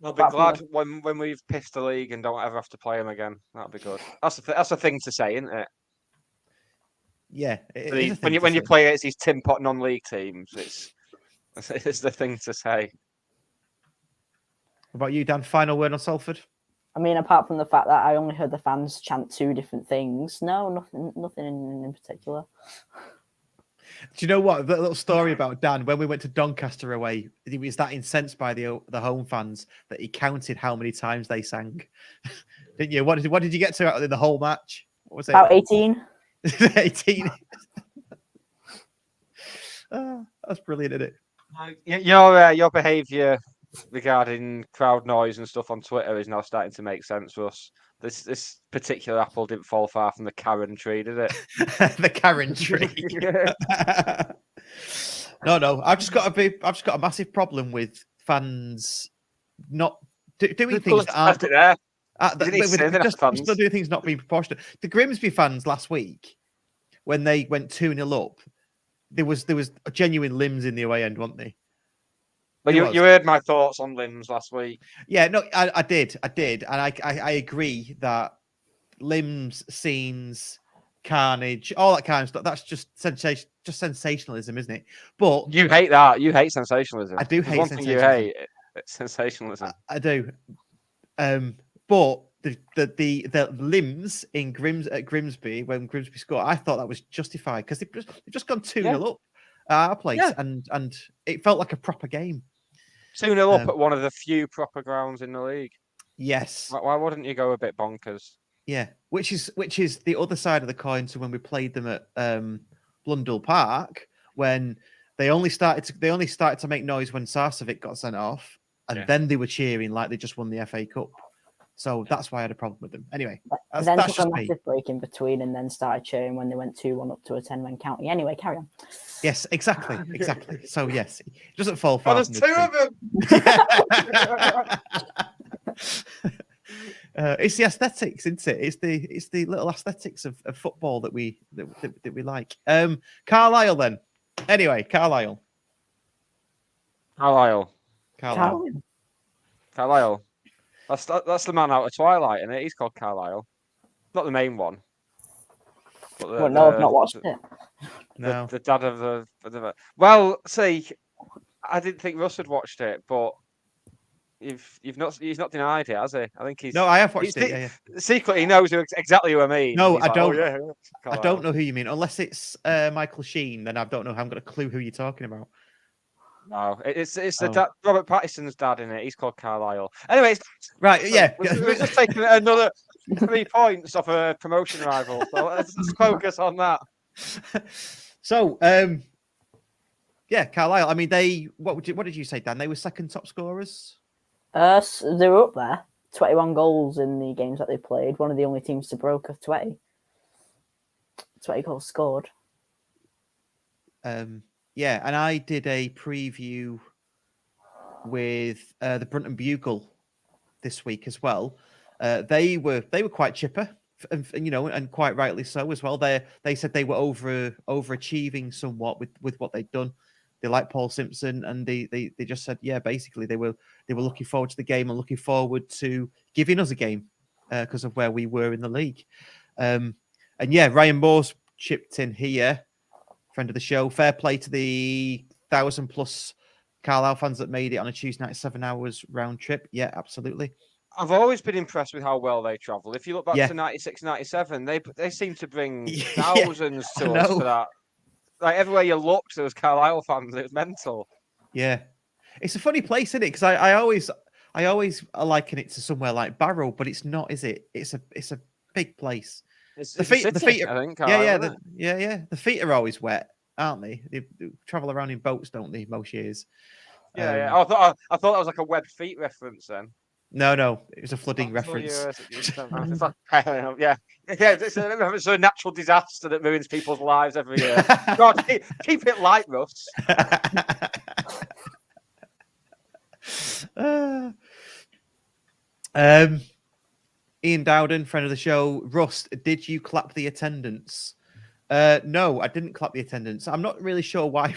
I'll be glad when we've pissed the league and don't ever have to play them again. That'll be good. That's a thing to say, isn't it? Yeah. When you play against these tin pot non-league teams, it's the thing to say. What about you, Dan? Final word on Salford? I mean, apart from the fact that I only heard the fans chant 2 different things. No, nothing in particular. Do you know what? The little story about Dan, when we went to Doncaster away, he was that incensed by the home fans that he counted how many times they sang. Didn't you? What did you get to out of the whole match? What was it? About 18. 18. That's brilliant, isn't it? Your behaviour regarding crowd noise and stuff on Twitter is now starting to make sense, Russ. This particular apple didn't fall far from the Karen tree, did it? The Karen tree. No. I've just got a massive problem with fans not doing things that aren't. Just doing things not being proportionate. The Grimsby fans last week, when they went 2-0 up, there was a genuine limbs in the away end, weren't they? But you heard my thoughts on limbs last week. Yeah, no, I did, and I agree that limbs, scenes, carnage, all that kind of stuff. That's just sensationalism, isn't it? But you hate that. You hate sensationalism. I do hate one thing you hate. It's sensationalism. I do. But the limbs in Grimsby when Grimsby scored, I thought that was justified because they've just gone 2-0 up at our place, and it felt like a proper game. 2-0 up at one of the few proper grounds in the league. Yes. Why wouldn't you go a bit bonkers? Yeah, which is the other side of the coin to when we played them at Blundell Park, when they only started to make noise when Sarcevic got sent off, and then they were cheering like they just won the FA Cup. So that's why I had a problem with them. Anyway, that's took a massive break in between and then started cheering when they went 2-1 up to a 10-man county. Anyway, carry on. Yes, exactly. So yes, it doesn't fall far. There's 2 of them. It's the aesthetics, isn't it? It's the little aesthetics of football that we like. Carlisle then. Anyway, Carlisle. That's the man out of Twilight, isn't it? He's called Carlisle. Not the main one. But no, I've not watched it. No. The dad of the. Well, see, I didn't think Russ had watched it, but he's not denied it, has he? I think he's. No, I have watched it. Yeah. Secretly, he knows exactly who I mean. No, I I don't. I don't know who you mean, unless it's Michael Sheen. Then I don't know. I haven't got a clue who you're talking about. No, it's the dad, Robert Pattinson's dad in it. He's called Carlisle. Anyway, right, yeah. We're just taking another 3 points off a promotion rival. So let's focus on that. So, yeah, Carlisle. I mean, what did you say, Dan? They were second top scorers. They were up there. 21 goals in the games that they played. One of the only teams to broke of 20. 20 goals scored. Yeah, and I did a preview with the Brunton Bugle this week as well. They were quite chipper, and quite rightly so as well. They said they were overachieving somewhat with what they'd done. They like Paul Simpson, and they just said, yeah, basically they were looking forward to the game and looking forward to giving us a game because of where we were in the league. And yeah, Ryan Moore's chipped in here. Friend of the show. Fair play to the 1,000+ Carlisle fans that made it on a Tuesday night, 7 hours round trip. Yeah, absolutely. I've always been impressed with how well they travel. If you look back Yeah. to 96, 97, they seem to bring Yeah, thousands I to us know. for that. Like everywhere you looked, there was Carlisle fans. It was mental. Yeah, it's a funny place, isn't it? Because I always liken it to somewhere like Barrow, but it's not, is it? It's a big place. It's The a feet, city, I think. yeah, Carlisle, isn't it? yeah. The feet are always wet, aren't they? They travel around in boats, don't they? Most years. Yeah. I thought that was like a web feet reference then. No, it was a flooding That's all reference. Yeah. It's a natural disaster that ruins people's lives every year. God, keep it light, Russ. Ian Dowden, friend of the show. Rust, did you clap the attendance? No, I didn't clap the attendance. I'm not really sure why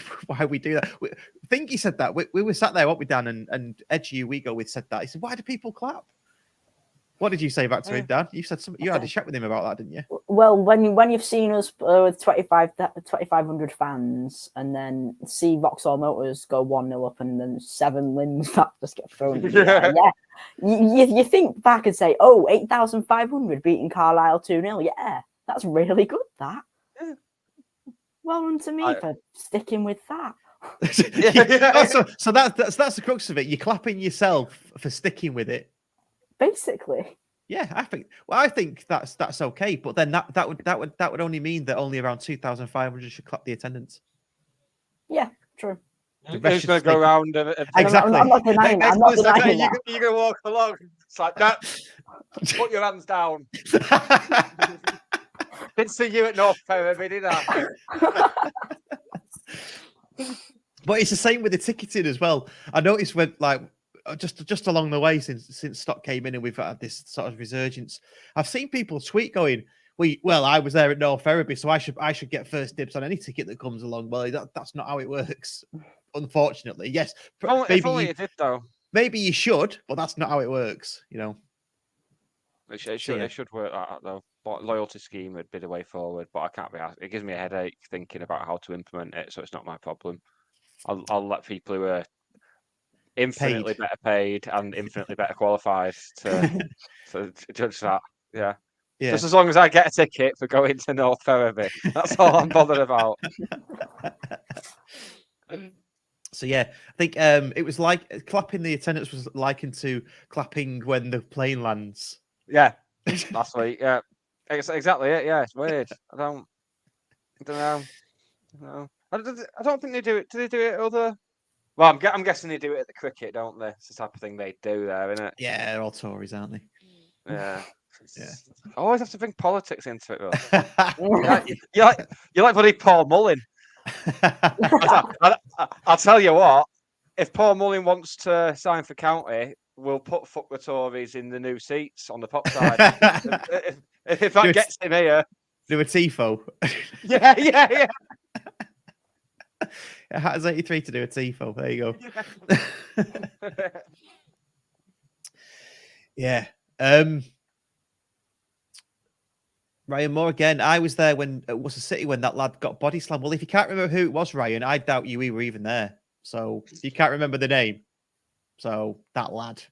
we do that. I think he said that. We were sat there, weren't we, Dan? And Edgy Uwego with said that. He said, why do people clap? What did you say back to him, Dan? You said something. You had a chat with him about that, didn't you? Well, when you've seen us with 2,500 fans, and then see Vauxhall Motors go 1-0 up, and then 7 limbs that just get thrown. You think back and say, "Oh, 8,500 beating Carlisle 2-0. Yeah, that's really good. That. Well done to me for sticking with that." So that's the crux of it. You're clapping yourself for sticking with it. Basically. Yeah, I think that's okay, but then that would only mean that only around 2,500 should clap the attendance. Yeah, true. You're just going to go around. Exactly. I'm not denying. I'm not denying that. You're going to walk along. It's like that. Put your hands down. Didn't see you at North Ferriby, did I? But it's the same with the ticketing as well. I noticed when just along the way since Stock came in and we've had this sort of resurgence, I've seen people tweet going, well, I was there at North Ferriby, so I should get first dibs on any ticket that comes along. Well, that's not how it works, unfortunately. Yes, if only you did though. Maybe you should, but that's not how it works. You know, it should work like that though. But loyalty scheme would be the way forward, but I can't be asked. It gives me a headache thinking about how to implement it, so it's not my problem. I'll let people who are infinitely better paid and infinitely better qualified to judge that. Yeah. Just as long as I get a ticket for going to North Ferriby, that's all I'm bothered about. So yeah, I think it was like clapping the attendance was likened to clapping when the plane lands. Yeah, last week. Yeah, exactly it. Yeah, it's weird. I don't know. I don't think they do it. Do they do it at other? Well, I'm guessing they do it at the cricket, don't they? It's the type of thing they do there, isn't it? Yeah, they're all Tories, aren't they? Yeah. Yeah. I always have to bring politics into it, though. You're like bloody Paul Mullin. I'll tell you what. If Paul Mullin wants to sign for County, we'll put fuck the Tories in the new seats on the pop side. if that gets him here. Do a tifo. Yeah. How does 83 to do a tifo? There you go. Yeah. Ryan Moore again. I was there when it was a city when that lad got body slammed. Well, if you can't remember who it was, Ryan, I doubt you were even there. So you can't remember the name. So that lad,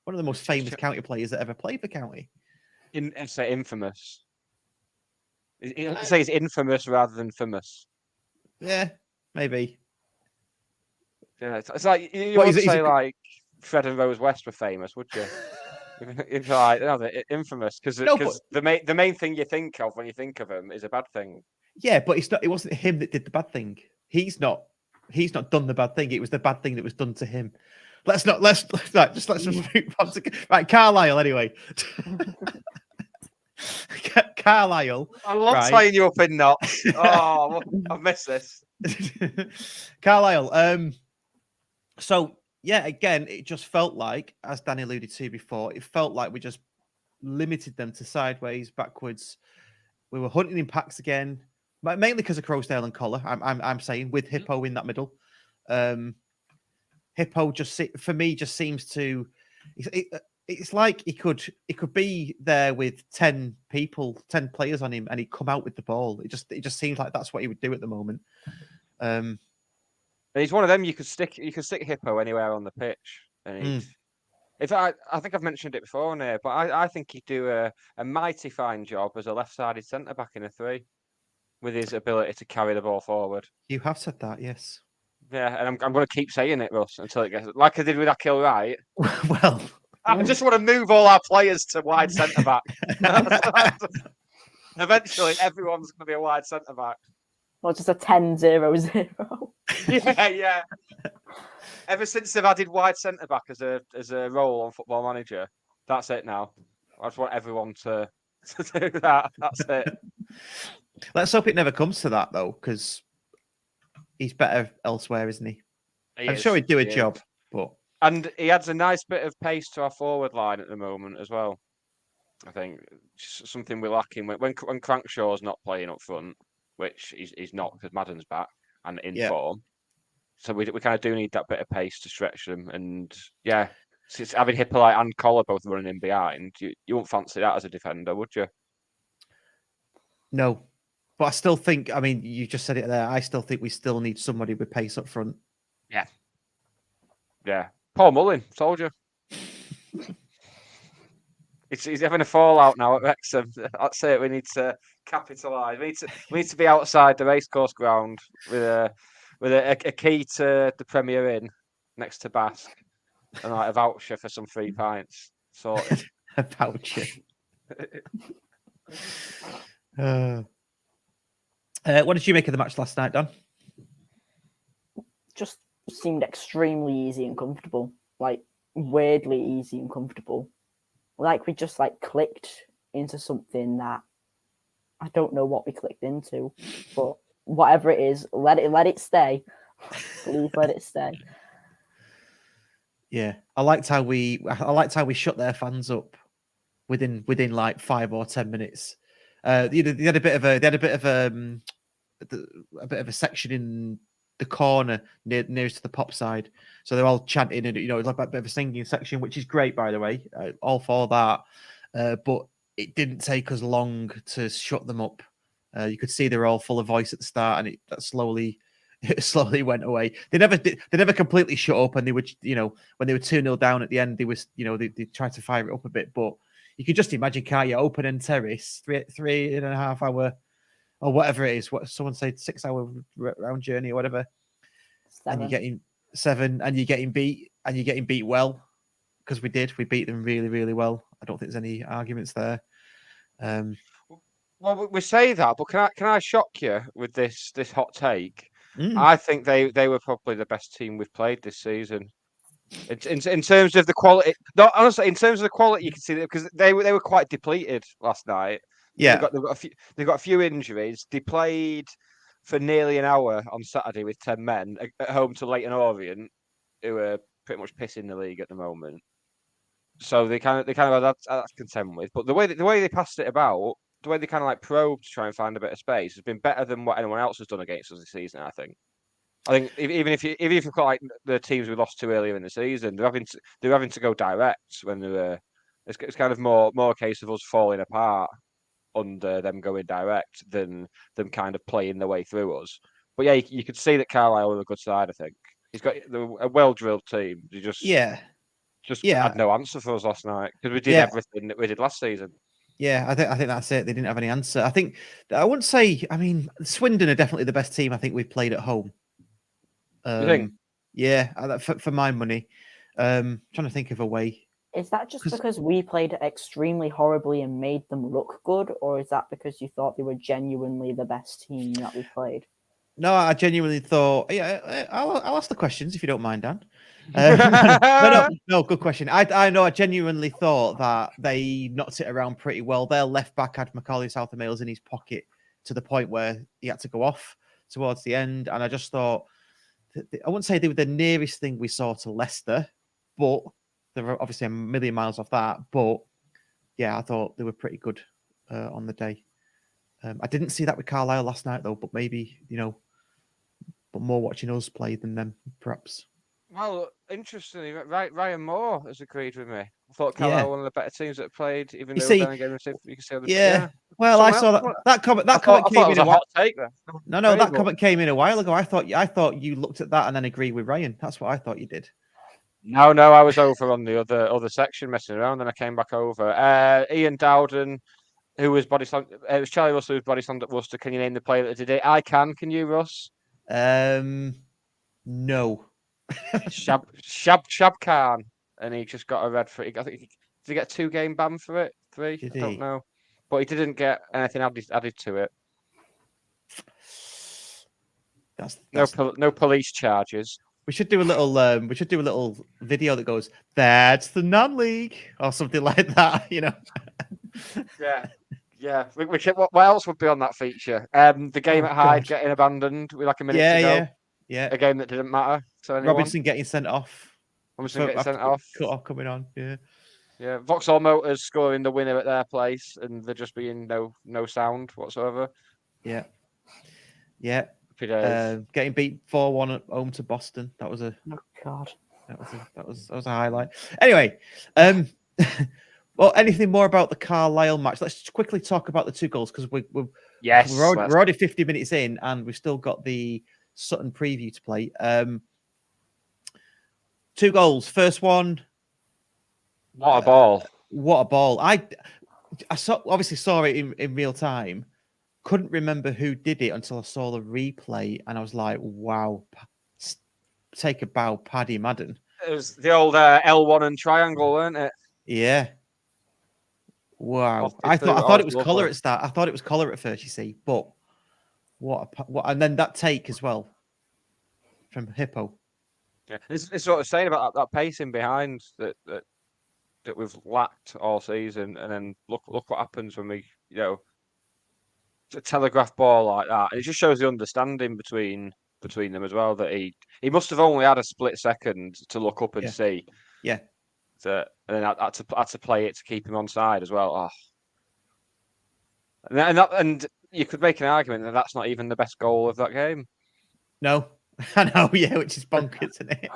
one of the most famous county players that ever played for County. Say infamous. I'd say it's infamous rather than famous. Yeah, maybe. Yeah, it's like you wouldn't say like Fred and Rose West were famous, would you? If like they're infamous because the main thing you think of when you think of them is a bad thing. Yeah, but it wasn't him that did the bad thing. He's not done the bad thing. It was the bad thing that was done to him. Let's move on to right, Carlisle anyway. Carlisle. I love tying you up in knots. Oh, I've missed this. Carlisle. So yeah, again, it just felt like, as Danny alluded to before, it felt like we just limited them to sideways, backwards. We were hunting in packs again, mainly because of Crowsdale and Collar. I'm saying with Hippo in that middle. Hippo for me just seems to. It's like he could be there with 10 players on him, and he'd come out with the ball. It just seems like that's what he would do at the moment. And he's one of them you could stick Hippo anywhere on the pitch. And I think I've mentioned it before now, but I think he'd do a mighty fine job as a left-sided centre back in a 3, with his ability to carry the ball forward. You have said that, yes. Yeah, and I'm going to keep saying it, Russ, until it gets like I did with Akil Wright. Well, I just want to move all our players to wide centre back. Eventually, everyone's going to be a wide centre back. Not just a 10-0-0. Yeah. Ever since they've added wide centre back as a role on Football Manager, that's it now. I just want everyone to do that. That's it. Let's hope it never comes to that though, because he's better elsewhere, isn't he? I'm sure he'd do a job, but and he adds a nice bit of pace to our forward line at the moment as well. I think something we're lacking when Crankshaw's not playing up front, which he's not because Madden's back and in form. So we kind of do need that bit of pace to stretch them. And since having Hippolyte and Collar both running in behind, you wouldn't fancy that as a defender, would you? No. But I still think, I mean, you just said it there. I still think we still need somebody with pace up front. Yeah. Yeah. Paul Mullin, told you. He's having a fallout now at Wrexham. That's it. We need to capitalise. We need to be outside the racecourse ground with a key to the Premier Inn next to Basque and like a voucher for some free pints. Sorted. A voucher. What did you make of the match last night, Dan? Just seemed extremely easy and comfortable. Like, weirdly easy and comfortable. Like, we just, like, clicked into something that I don't know what we clicked into. But whatever it is, let it stay. Please let it stay. Yeah. I liked how we shut their fans up within like 5 or 10 minutes. They had a bit of a section in the corner nearest to the pop side, so they're all chanting, and it's like a bit of a singing section, which is great, by the way. All for that, but it didn't take us long to shut them up. You could see they were all full of voice at the start, and it slowly went away. They never completely shut up, and they would, when they were 2-0 down at the end, they tried to fire it up a bit, but you can just imagine, can't you? Open end terrace, 3.5 hour, or whatever it is. What someone said, 6 hour round journey or whatever. 7. And you're getting 7, and you're getting beat well, because we beat them really, really well. I don't think there's any arguments there. Well, we say that, but can I shock you with this hot take? I think they were probably the best team we've played this season. In terms of the quality, no, honestly, in terms of the quality, you can see that because they were quite depleted last night. Yeah, they've got a few injuries. They played for nearly an hour on Saturday with 10 men at home to Leyton Orient, who are pretty much pissing the league at the moment. So they kind of had that to contend with. But the way they passed it about, the way they kind of like probed to try and find a bit of space, has been better than what anyone else has done against us this season. I think even if you've got like the teams we lost to earlier in the season, they're having to go direct when they're. It's kind of more a case of us falling apart under them going direct than them kind of playing their way through us. But yeah, you could see that Carlisle are a good side. I think he's got a well drilled team. They just had no answer for us last night because we did everything that we did last season. Yeah, I think that's it. They didn't have any answer. I wouldn't say. I mean, Swindon are definitely the best team I think we've played at home. You think? Yeah, for my money. Trying to think of a way. Is that just because we played extremely horribly and made them look good, or is that because you thought they were genuinely the best team that we played? No, I genuinely thought. Yeah, I'll ask the questions if you don't mind, Dan. No, good question. I know. I genuinely thought that they knocked it around pretty well. Their left back had Macaulay South-Wales in his pocket to the point where he had to go off towards the end, and I just thought. I wouldn't say they were the nearest thing we saw to Leicester, but they were obviously a million miles off that. But yeah, I thought they were pretty good on the day. I didn't see that with Carlisle last night though, but maybe but more watching us play than them, perhaps. Well, interestingly, Ryan Moore has agreed with me. I thought Carlisle were one of the better teams that played, even though they were against you can see on the Well, I saw that comment. That comment came in a hot take there. No, that comment came in a while ago. I thought you looked at that and then agreed with Ryan. That's what I thought you did. No, I was over on the other section messing around. Then I came back over. Ian Dowden, who was body slammed. It was Charlie Russell who was body slammed at Worcester. Can you name the player that did it? I can. Can you, Russ? No. Shab Khan, and he just got a red for it. I think did he get a 2-game ban for it? 3? Did I don't he? know, but he didn't get anything added to it. No police charges. We should do a little video that goes, "That's the non-league" or something like that. You know. Yeah. What else would be on that feature? The game at Hyde getting abandoned with like a minute to go. Yeah. A game that didn't matter to anyone. Robinson getting sent off. Cut off coming on. Yeah. Yeah. Vauxhall Motors scoring the winner at their place, and there just being no sound whatsoever. Yeah. Getting beat 4-1 at home to Boston. That was a God. That was a highlight. Anyway, well, anything more about the Carlisle match? Let's just quickly talk about the 2 goals because we're already 50 minutes in and we've still got the Sutton preview to play. 2 goals. First one. What a ball! What a ball! I obviously saw it in real time. Couldn't remember who did it until I saw the replay, and I was like, "Wow, take a bow, Paddy Madden." It was the old L1 and triangle, weren't it? Yeah. Wow. I thought it was colour at start. I thought it was colour at first, you see, but what and then that take as well from Hippo. Yeah, it's what I was saying about that pacing behind that we've lacked all season, and then look what happens when we a telegraph ball like that. And it just shows the understanding between them as well. That he must have only had a split second to look up and see. Yeah. And then had to play it to keep him on side as well. Oh. And you could make an argument that that's not even the best goal of that game. No, I know. Yeah, which is bonkers, isn't it?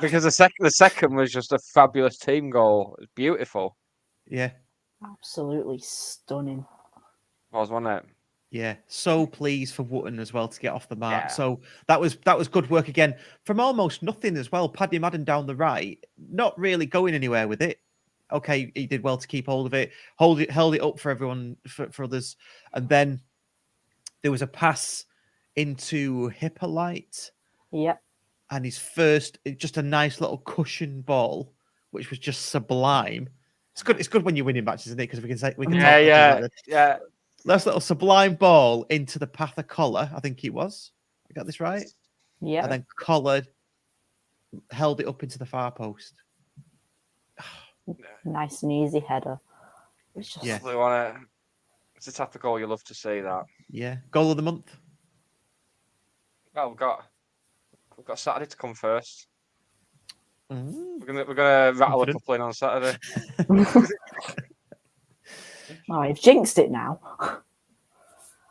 Because the second was just a fabulous team goal. It was beautiful. Yeah. Absolutely stunning. Wasn't it? Yeah, so pleased for Wootton as well to get off the mark. Yeah. So that was good work again from almost nothing as well. Paddy Madden down the right, not really going anywhere with it. Okay, he did well to keep hold of it, held it up for everyone, for others, and then there was a pass into Hippolyte. Yep. And his first, just a nice little cushion ball, which was just sublime. It's good. It's good when you're winning matches, isn't it? Because we can say Yeah. Last little sublime ball into the path of Collar, I think it was. I got this right? Yeah. And then Collar held it up into the far post. Nice and easy header. It's just it's the type of goal you love to see, that. Yeah. Goal of the month. Well, we've got Saturday to come first. Mm. We're gonna rattle a couple in on Saturday. Oh, you've jinxed it now.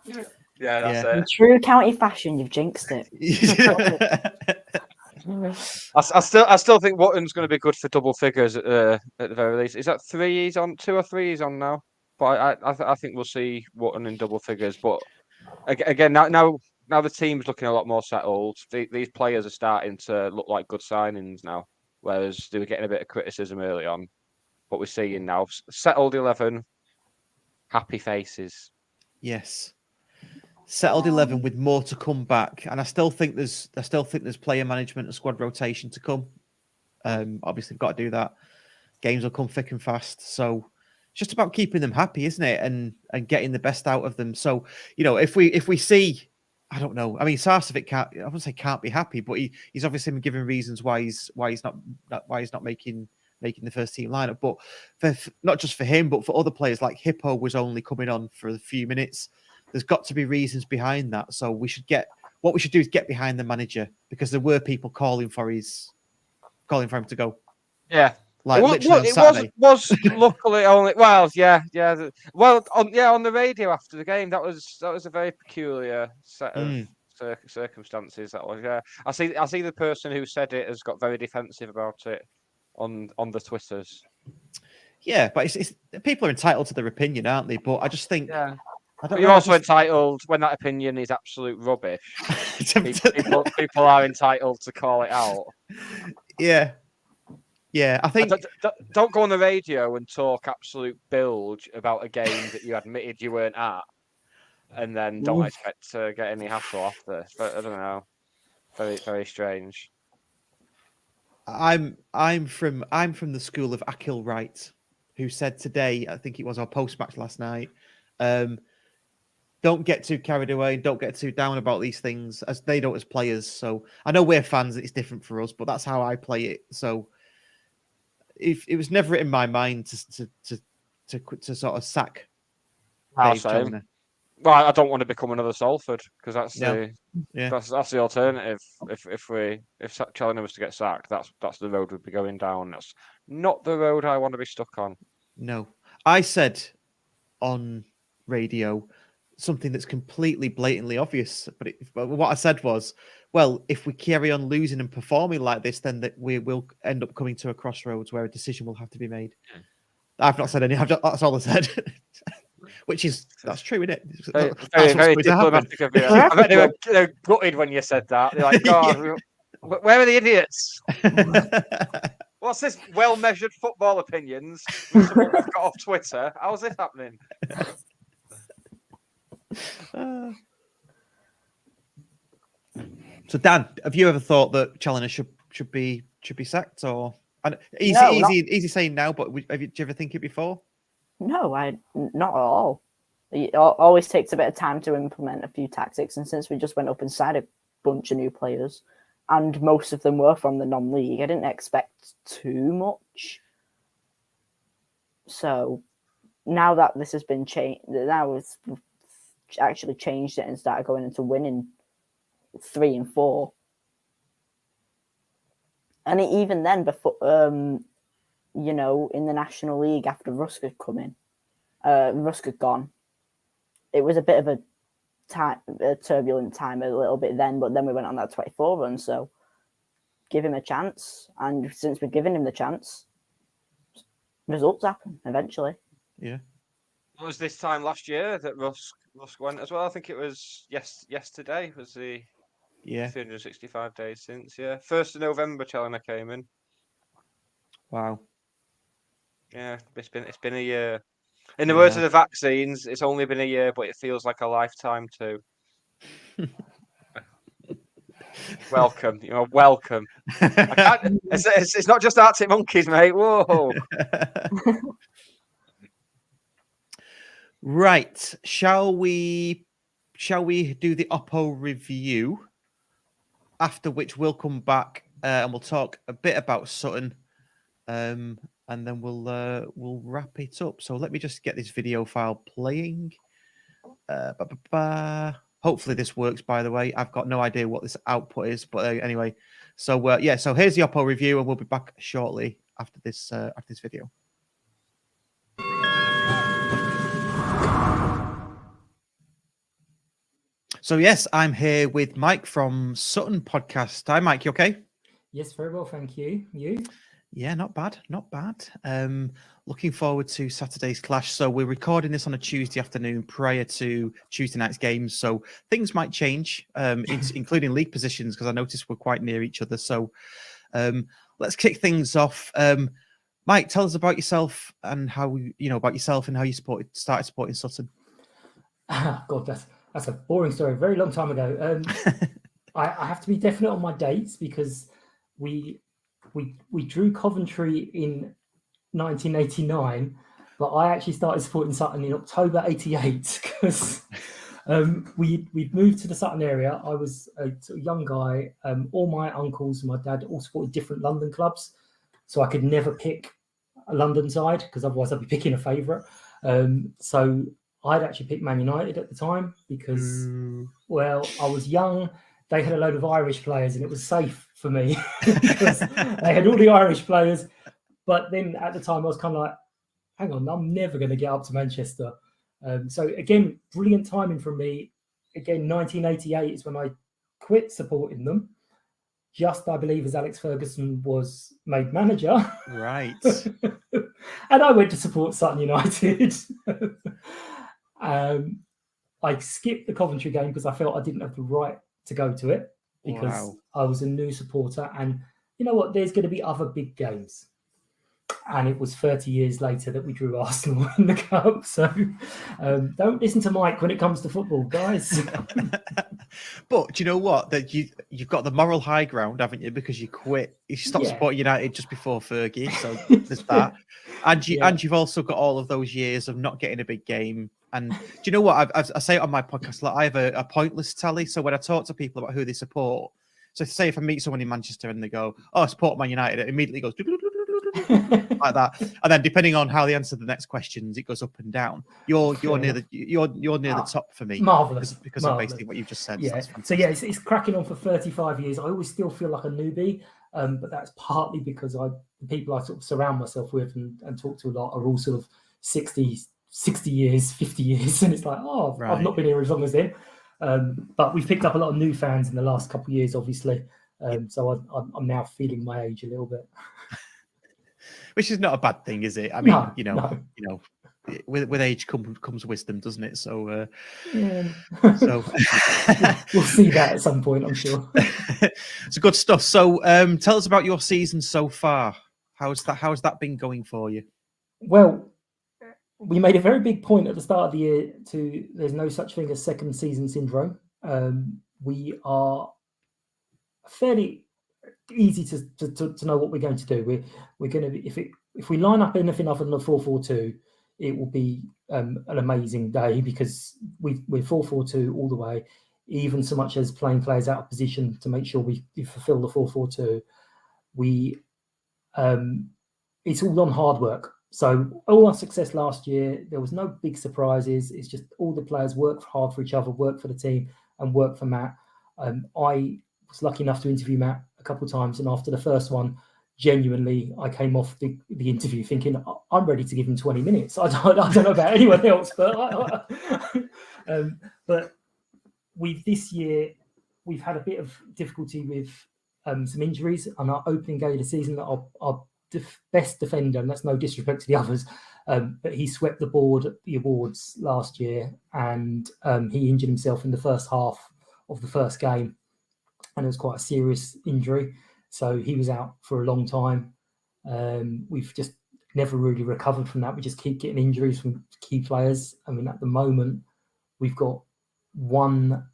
Yeah, that's In it. true county fashion, you've jinxed it. I still think Wootton's going to be good for double figures at the very least. Is that 3 he's on? 2 or 3 he's on now? But I think we'll see Wootton in double figures. But again, now the team's looking a lot more settled. These players are starting to look like good signings now, whereas they were getting a bit of criticism early on. What we're seeing now, settled 11. Happy faces. Yes. Settled 11 with more to come back. And I still think there's player management and squad rotation to come. Obviously, we've got to do that. Games will come thick and fast. So it's just about keeping them happy, isn't it? And getting the best out of them. So, if we see, I don't know. I mean, Sarcevic can't be happy, but he's obviously been given reasons why he's not making the first team lineup. But not just for him, but for other players, like Hippo was only coming on for a few minutes. There's got to be reasons behind that. So what we should do is get behind the manager, because there were people calling for him to go. Yeah. Like literally on Saturday. Was luckily only on the radio after the game. That was a very peculiar set of circumstances. That was, yeah. I see the person who said it has got very defensive about it on the Twitters. Yeah, but it's people are entitled to their opinion, aren't they? But I just think But you're also entitled, when that opinion is absolute rubbish, people are entitled to call it out. Yeah. Yeah, I think... Don't go on the radio and talk absolute bilge about a game that you admitted you weren't at, and then don't expect to get any hassle after. But I don't know. Very, very strange. I'm from the school of Akil Wright, who said today, I think it was our post-match last night, don't get too carried away, don't get too down about these things, as they don't as players. So I know we're fans, it's different for us, but that's how I play it. So if it was never in my mind to sort of sack Dave Challinor. Well, I don't want to become another Salford, because that's the alternative. If Challinor was to get sacked, that's the road we'd be going down. That's not the road I want to be stuck on. No, I said on radio something that's completely blatantly obvious, but what I said was, well, if we carry on losing and performing like this, then that we will end up coming to a crossroads where a decision will have to be made. I've not said any. That's all I said. That's true, isn't it? Very diplomatic of you. I bet they were gutted when you said that. They're like, God, where are the idiots? What's this well-measured football opinions we've got off Twitter? How's this happening? So Dan, have you ever thought that Challinor should be sacked? Or easy saying now, but did you ever think it before? No, not at all. It always takes a bit of time to implement a few tactics, and since we just went up and signed a bunch of new players, and most of them were from the non-league, I didn't expect too much. So now that this has been changed, now it's actually changed it and started going into winning 3 and 4. And even then, before in the National League after Rusk had come in, Rusk had gone. It was a bit of a turbulent time a little bit then, but then we went on that 24 run. So give him a chance, and since we've given him the chance, results happen eventually. Yeah. It was this time last year that Rusk went as well. I think it was yesterday was the 365 days since. 1st of November Challinor came in. Wow. Yeah, it's been a year. In the words of the vaccines, it's only been a year, but it feels like a lifetime too. Welcome, welcome. It's not just Arctic Monkeys, mate. Whoa. Right. Shall we do the Oppo review? After which we'll come back and we'll talk a bit about Sutton. And then we'll wrap it up. So let me just get this video file playing. Hopefully this works, by the way. I've got no idea what this output is, but anyway. So so here's the Oppo review, and we'll be back shortly after this video. So yes, I'm here with Mike from Sutton Podcast. Hi, Mike. You okay? Yes, very well, thank you. You? Yeah, not bad. Looking forward to Saturday's clash. So we're recording this on a Tuesday afternoon prior to Tuesday night's games. So things might change, including league positions, because I noticed we're quite near each other. So let's kick things off. Mike, tell us about yourself and how you started supporting Sutton. God, that's a boring story. A very long time ago. I have to be definite on my dates because we drew Coventry in 1989, but I actually started supporting Sutton in October '88 because we'd moved to the Sutton area. I was a sort of young guy. All my uncles and my dad all supported different London clubs, so I could never pick a London side because otherwise I'd be picking a favourite. So I'd actually picked Man United at the time because, well, I was young. They had a load of Irish players and it was safe for me because they had all the Irish players. But then at the time I was kind of like, hang on, I'm never going to get up to Manchester. So again, brilliant timing from me. Again, 1988 is when I quit supporting them. Just, I believe, as Alex Ferguson was made manager. Right. And I went to support Sutton United. I skipped the Coventry game because I felt I didn't have the right to go to it because Wow. I was a new supporter. And you know what? There's going to be other big games. And it was 30 years later that we drew Arsenal in the cup. So don't listen to Mike when it comes to football, guys. But do you know what? That you've got the moral high ground, haven't you? Because you quit. You stopped supporting United just before Fergie. So there's that. And you've also got all of those years of not getting a big game. And do you know what? I say it on my podcast. Like I have a pointless tally. So when I talk to people about who they support, so say if I meet someone in Manchester and they go, "Oh, I support Man United," it immediately goes like that. And then depending on how they answer the next questions, it goes up and down. You're near the top for me. Marvelous. Because of basically what you've just said. Yeah. So it's cracking on for 35 years. I always still feel like a newbie, but that's partly because the people I sort of surround myself with and talk to a lot are all sort of 60 years, 50 years, and it's like, I've not been here as long as them. But we've picked up a lot of new fans in the last couple of years, obviously. So I'm now feeling my age a little bit. Which is not a bad thing, is it? I mean, No. With age comes wisdom, doesn't it? So, so we'll see that at some point, I'm sure. It's good stuff. So, tell us about your season so far. How's that been going for you? Well, we made a very big point at the start of the year there's no such thing as second season syndrome. We are fairly easy to know what we're going to do. We're going to be, if we line up anything other than a 4-4-2, it will be an amazing day because we're 4-4-2 all the way, even so much as playing players out of position to make sure we fulfill the 4-4-2. It's all on hard work. So all our success last year, there was no big surprises. It's just all the players work hard for each other, work for the team, and work for Matt. I was lucky enough to interview Matt a couple of times, and after the first one, genuinely, I came off the interview thinking I'm ready to give him 20 minutes. I don't know about anyone else, but this year we've had a bit of difficulty with some injuries, and our opening game of the season, our best defender, and that's no disrespect to the others, but he swept the awards last year, and he injured himself in the first half of the first game, and it was quite a serious injury, so he was out for a long time. We've just never really recovered from that. We just keep getting injuries from key players. I mean, at the moment, we've got one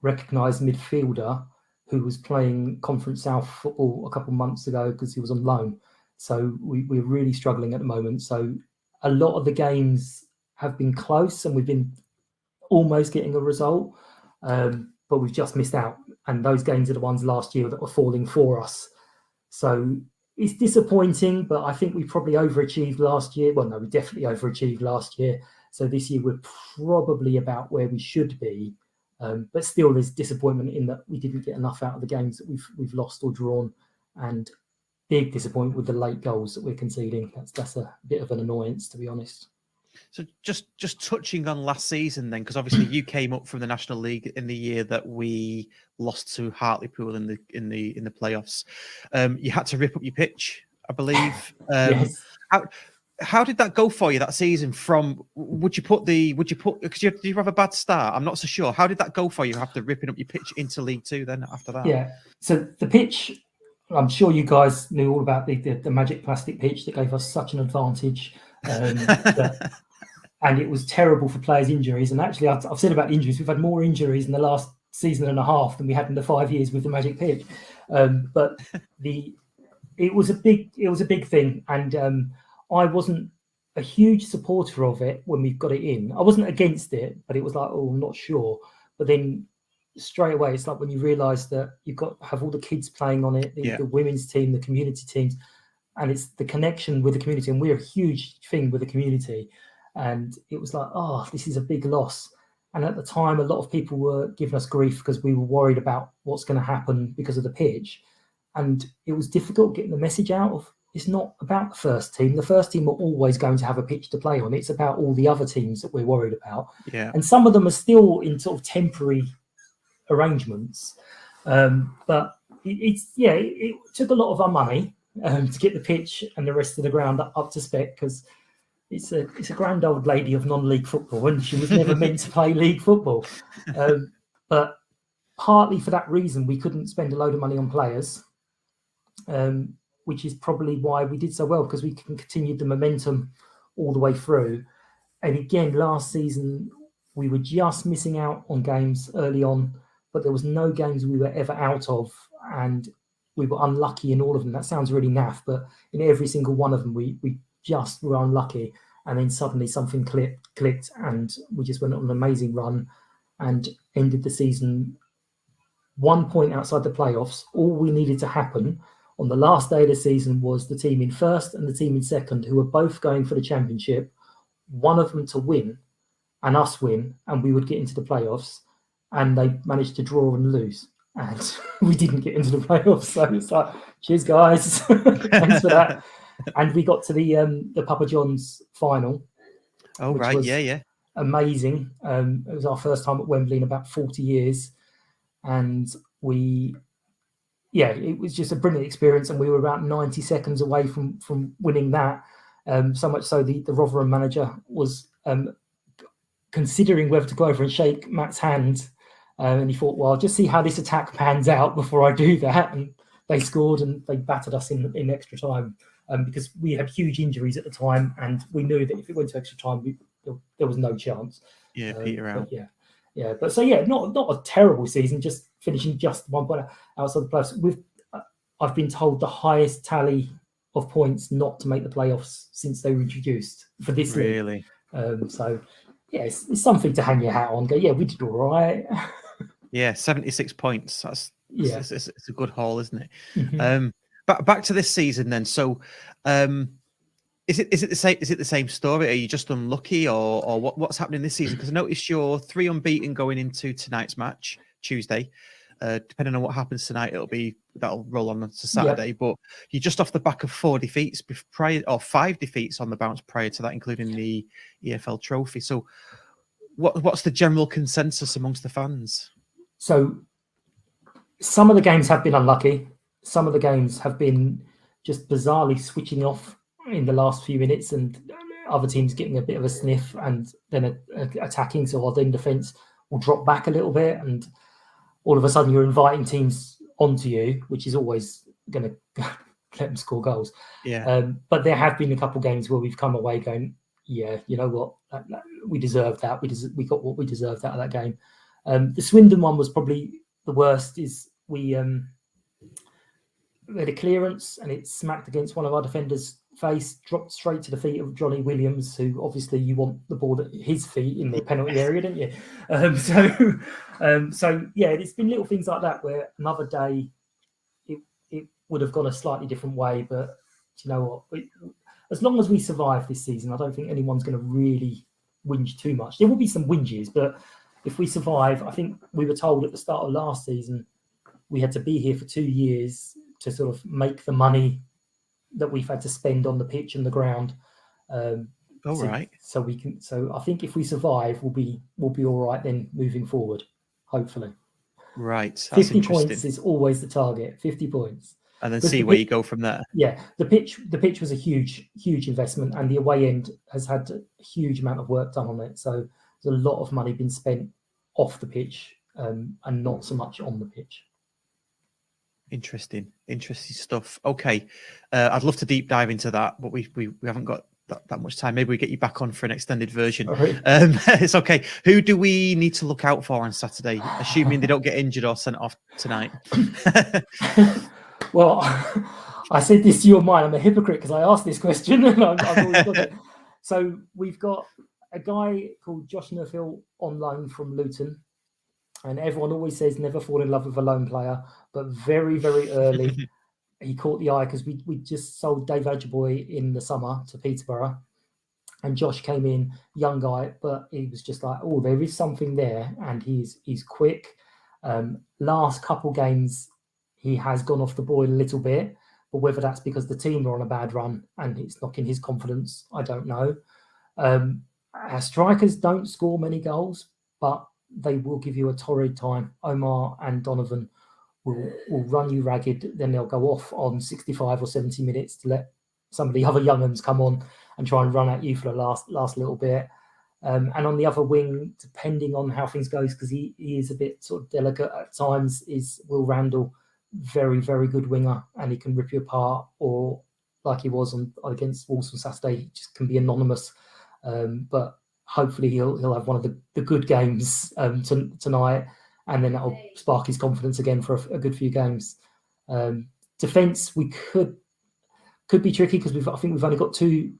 recognised midfielder who was playing Conference South football a couple of months ago because he was on loan. So we're really struggling at the moment. So a lot of the games have been close and we've been almost getting a result, but we've just missed out. And those games are the ones last year that were falling for us. So it's disappointing, but I think we probably overachieved last year. Well, no, we definitely overachieved last year. So this year we're probably about where we should be. But still there's disappointment in that we didn't get enough out of the games that we've lost or drawn, and big disappointment with the late goals that we're conceding. That's a bit of an annoyance, to be honest. So just touching on last season then, because obviously you came up from the National League in the year that we lost to Hartlepool in the playoffs. You had to rip up your pitch, I believe. Yes. How did that go for you that season? Because did you have a bad start? I'm not so sure. How did that go for you after ripping up your pitch into League Two then after that? Yeah. So the pitch, I'm sure you guys knew all about the magic plastic pitch that gave us such an advantage. And it was terrible for players' injuries. And actually, I've said about injuries, we've had more injuries in the last season and a half than we had in the 5 years with the magic pitch. But it was a big thing. And I wasn't a huge supporter of it when we got it in. I wasn't against it, but it was like, I'm not sure. But then straight away, it's like when you realise that you've got to have all the kids playing on it, the women's team, the community teams, and it's the connection with the community. And we're a huge thing with the community. And it was like, this is a big loss. And at the time, a lot of people were giving us grief because we were worried about what's going to happen because of the pitch. And it was difficult getting the message out of, it's not about the first team. The first team are always going to have a pitch to play on. It's about all the other teams that we're worried about. Yeah. And some of them are still in sort of temporary arrangements. But it took a lot of our money to get the pitch and the rest of the ground up to spec, because it's a grand old lady of non-league football, and she was never meant to play league football. But partly for that reason, we couldn't spend a load of money on players, which is probably why we did so well, because we continued the momentum all the way through. And again, last season, we were just missing out on games early on, but there was no games we were ever out of, and we were unlucky in all of them. That sounds really naff, but in every single one of them, we just were unlucky. And then suddenly something clicked, and we just went on an amazing run and ended the season 1 point outside the playoffs. All we needed to happen on the last day of the season was the team in first and the team in second, who were both going for the championship, one of them to win and us win, and we would get into the playoffs. And they managed to draw and lose, and we didn't get into the playoffs. So it's like, cheers, guys. Thanks for that. And we got to the Papa John's final. Oh, right. Yeah. Amazing. It was our first time at Wembley in about 40 years. And it was just a brilliant experience. And we were about 90 seconds away from winning that. So much so the Rotherham manager was considering whether to go over and shake Matt's hand. And he thought, well, I'll just see how this attack pans out before I do that. And they scored and they battered us in extra time. Because we had huge injuries at the time, and we knew that if it went to extra time, there was no chance. Yeah, Peter out. But not a terrible season, just finishing just 1 point outside the playoffs. I've been told the highest tally of points not to make the playoffs since they were introduced for this league. Really? It's something to hang your hat on. Go, yeah, we did all right. Yeah, 76 points. It's a good haul, isn't it? Mm-hmm. Back to this season then. So, is it the same? Is it the same story? Are you just unlucky, or what's happening this season? Because I noticed you're 3 unbeaten going into tonight's match, Tuesday. Depending on what happens tonight, that'll roll on to Saturday. Yep. But you're just off the back of 4 defeats prior, or 5 defeats on the bounce prior to that, including the EFL Trophy. So, what's the general consensus amongst the fans? So, some of the games have been unlucky. Some of the games have been just bizarrely switching off in the last few minutes, and other teams getting a bit of a sniff and then attacking. So our then defence will drop back a little bit, and all of a sudden you're inviting teams onto you, which is always going to let them score goals. Yeah. But there have been a couple of games where we've come away going, yeah, you know what, we deserved that. We got what we deserved out of that game. The Swindon one was probably the worst. Is we had a clearance and it smacked against one of our defenders' face, dropped straight to the feet of Johnny Williams, who obviously you want the ball at his feet in the penalty area, don't you? So it's been little things like that where another day it would have gone a slightly different way. But you know what? As long as we survive this season, I don't think anyone's going to really whinge too much. There will be some whinges, but if we survive, I think we were told at the start of last season we had to be here for 2 years to sort of make the money that we've had to spend on the pitch and the ground. Right. So we can. So I think if we survive, we'll be all right then moving forward. Hopefully. Right. That's 50 points is always the target. 50 points. And then see where you go from there. Yeah. The pitch was a huge investment, and the away end has had a huge amount of work done on it. So there's a lot of money been spent off the pitch and not so much on the pitch. Interesting stuff. Okay, I'd love to deep dive into that, but we haven't got that much time. Maybe we get you back on for an extended version. Right. It's okay. Who do we need to look out for on Saturday, assuming they don't get injured or sent off tonight? Well, I said this to you on mine. I'm a hypocrite because I asked this question and I've always got it. So we've got a guy called Josh Nerfield on loan from Luton. And everyone always says never fall in love with a lone player, but very, very early he caught the eye because we just sold Dave Adjaboy in the summer to Peterborough, and Josh came in, young guy, but he was just like, oh, there is something there, and he's quick. Last couple games he has gone off the boil a little bit, but whether that's because the team are on a bad run and it's knocking his confidence, I don't know. Our strikers don't score many goals, but they will give you a torrid time. Omar and Donovan will run you ragged. Then they'll go off on 65 or 70 minutes to let some of the other young uns come on and try and run at you for the last little bit. And on the other wing, depending on how things goes, because he is a bit sort of delicate at times, is Will Randall, very, very good winger, and he can rip you apart, or like he was against Wolves on Saturday, he just can be anonymous. But hopefully he'll have one of the good games tonight, and then that'll spark his confidence again for a good few games. Defence, we could be tricky because I think we've only got 2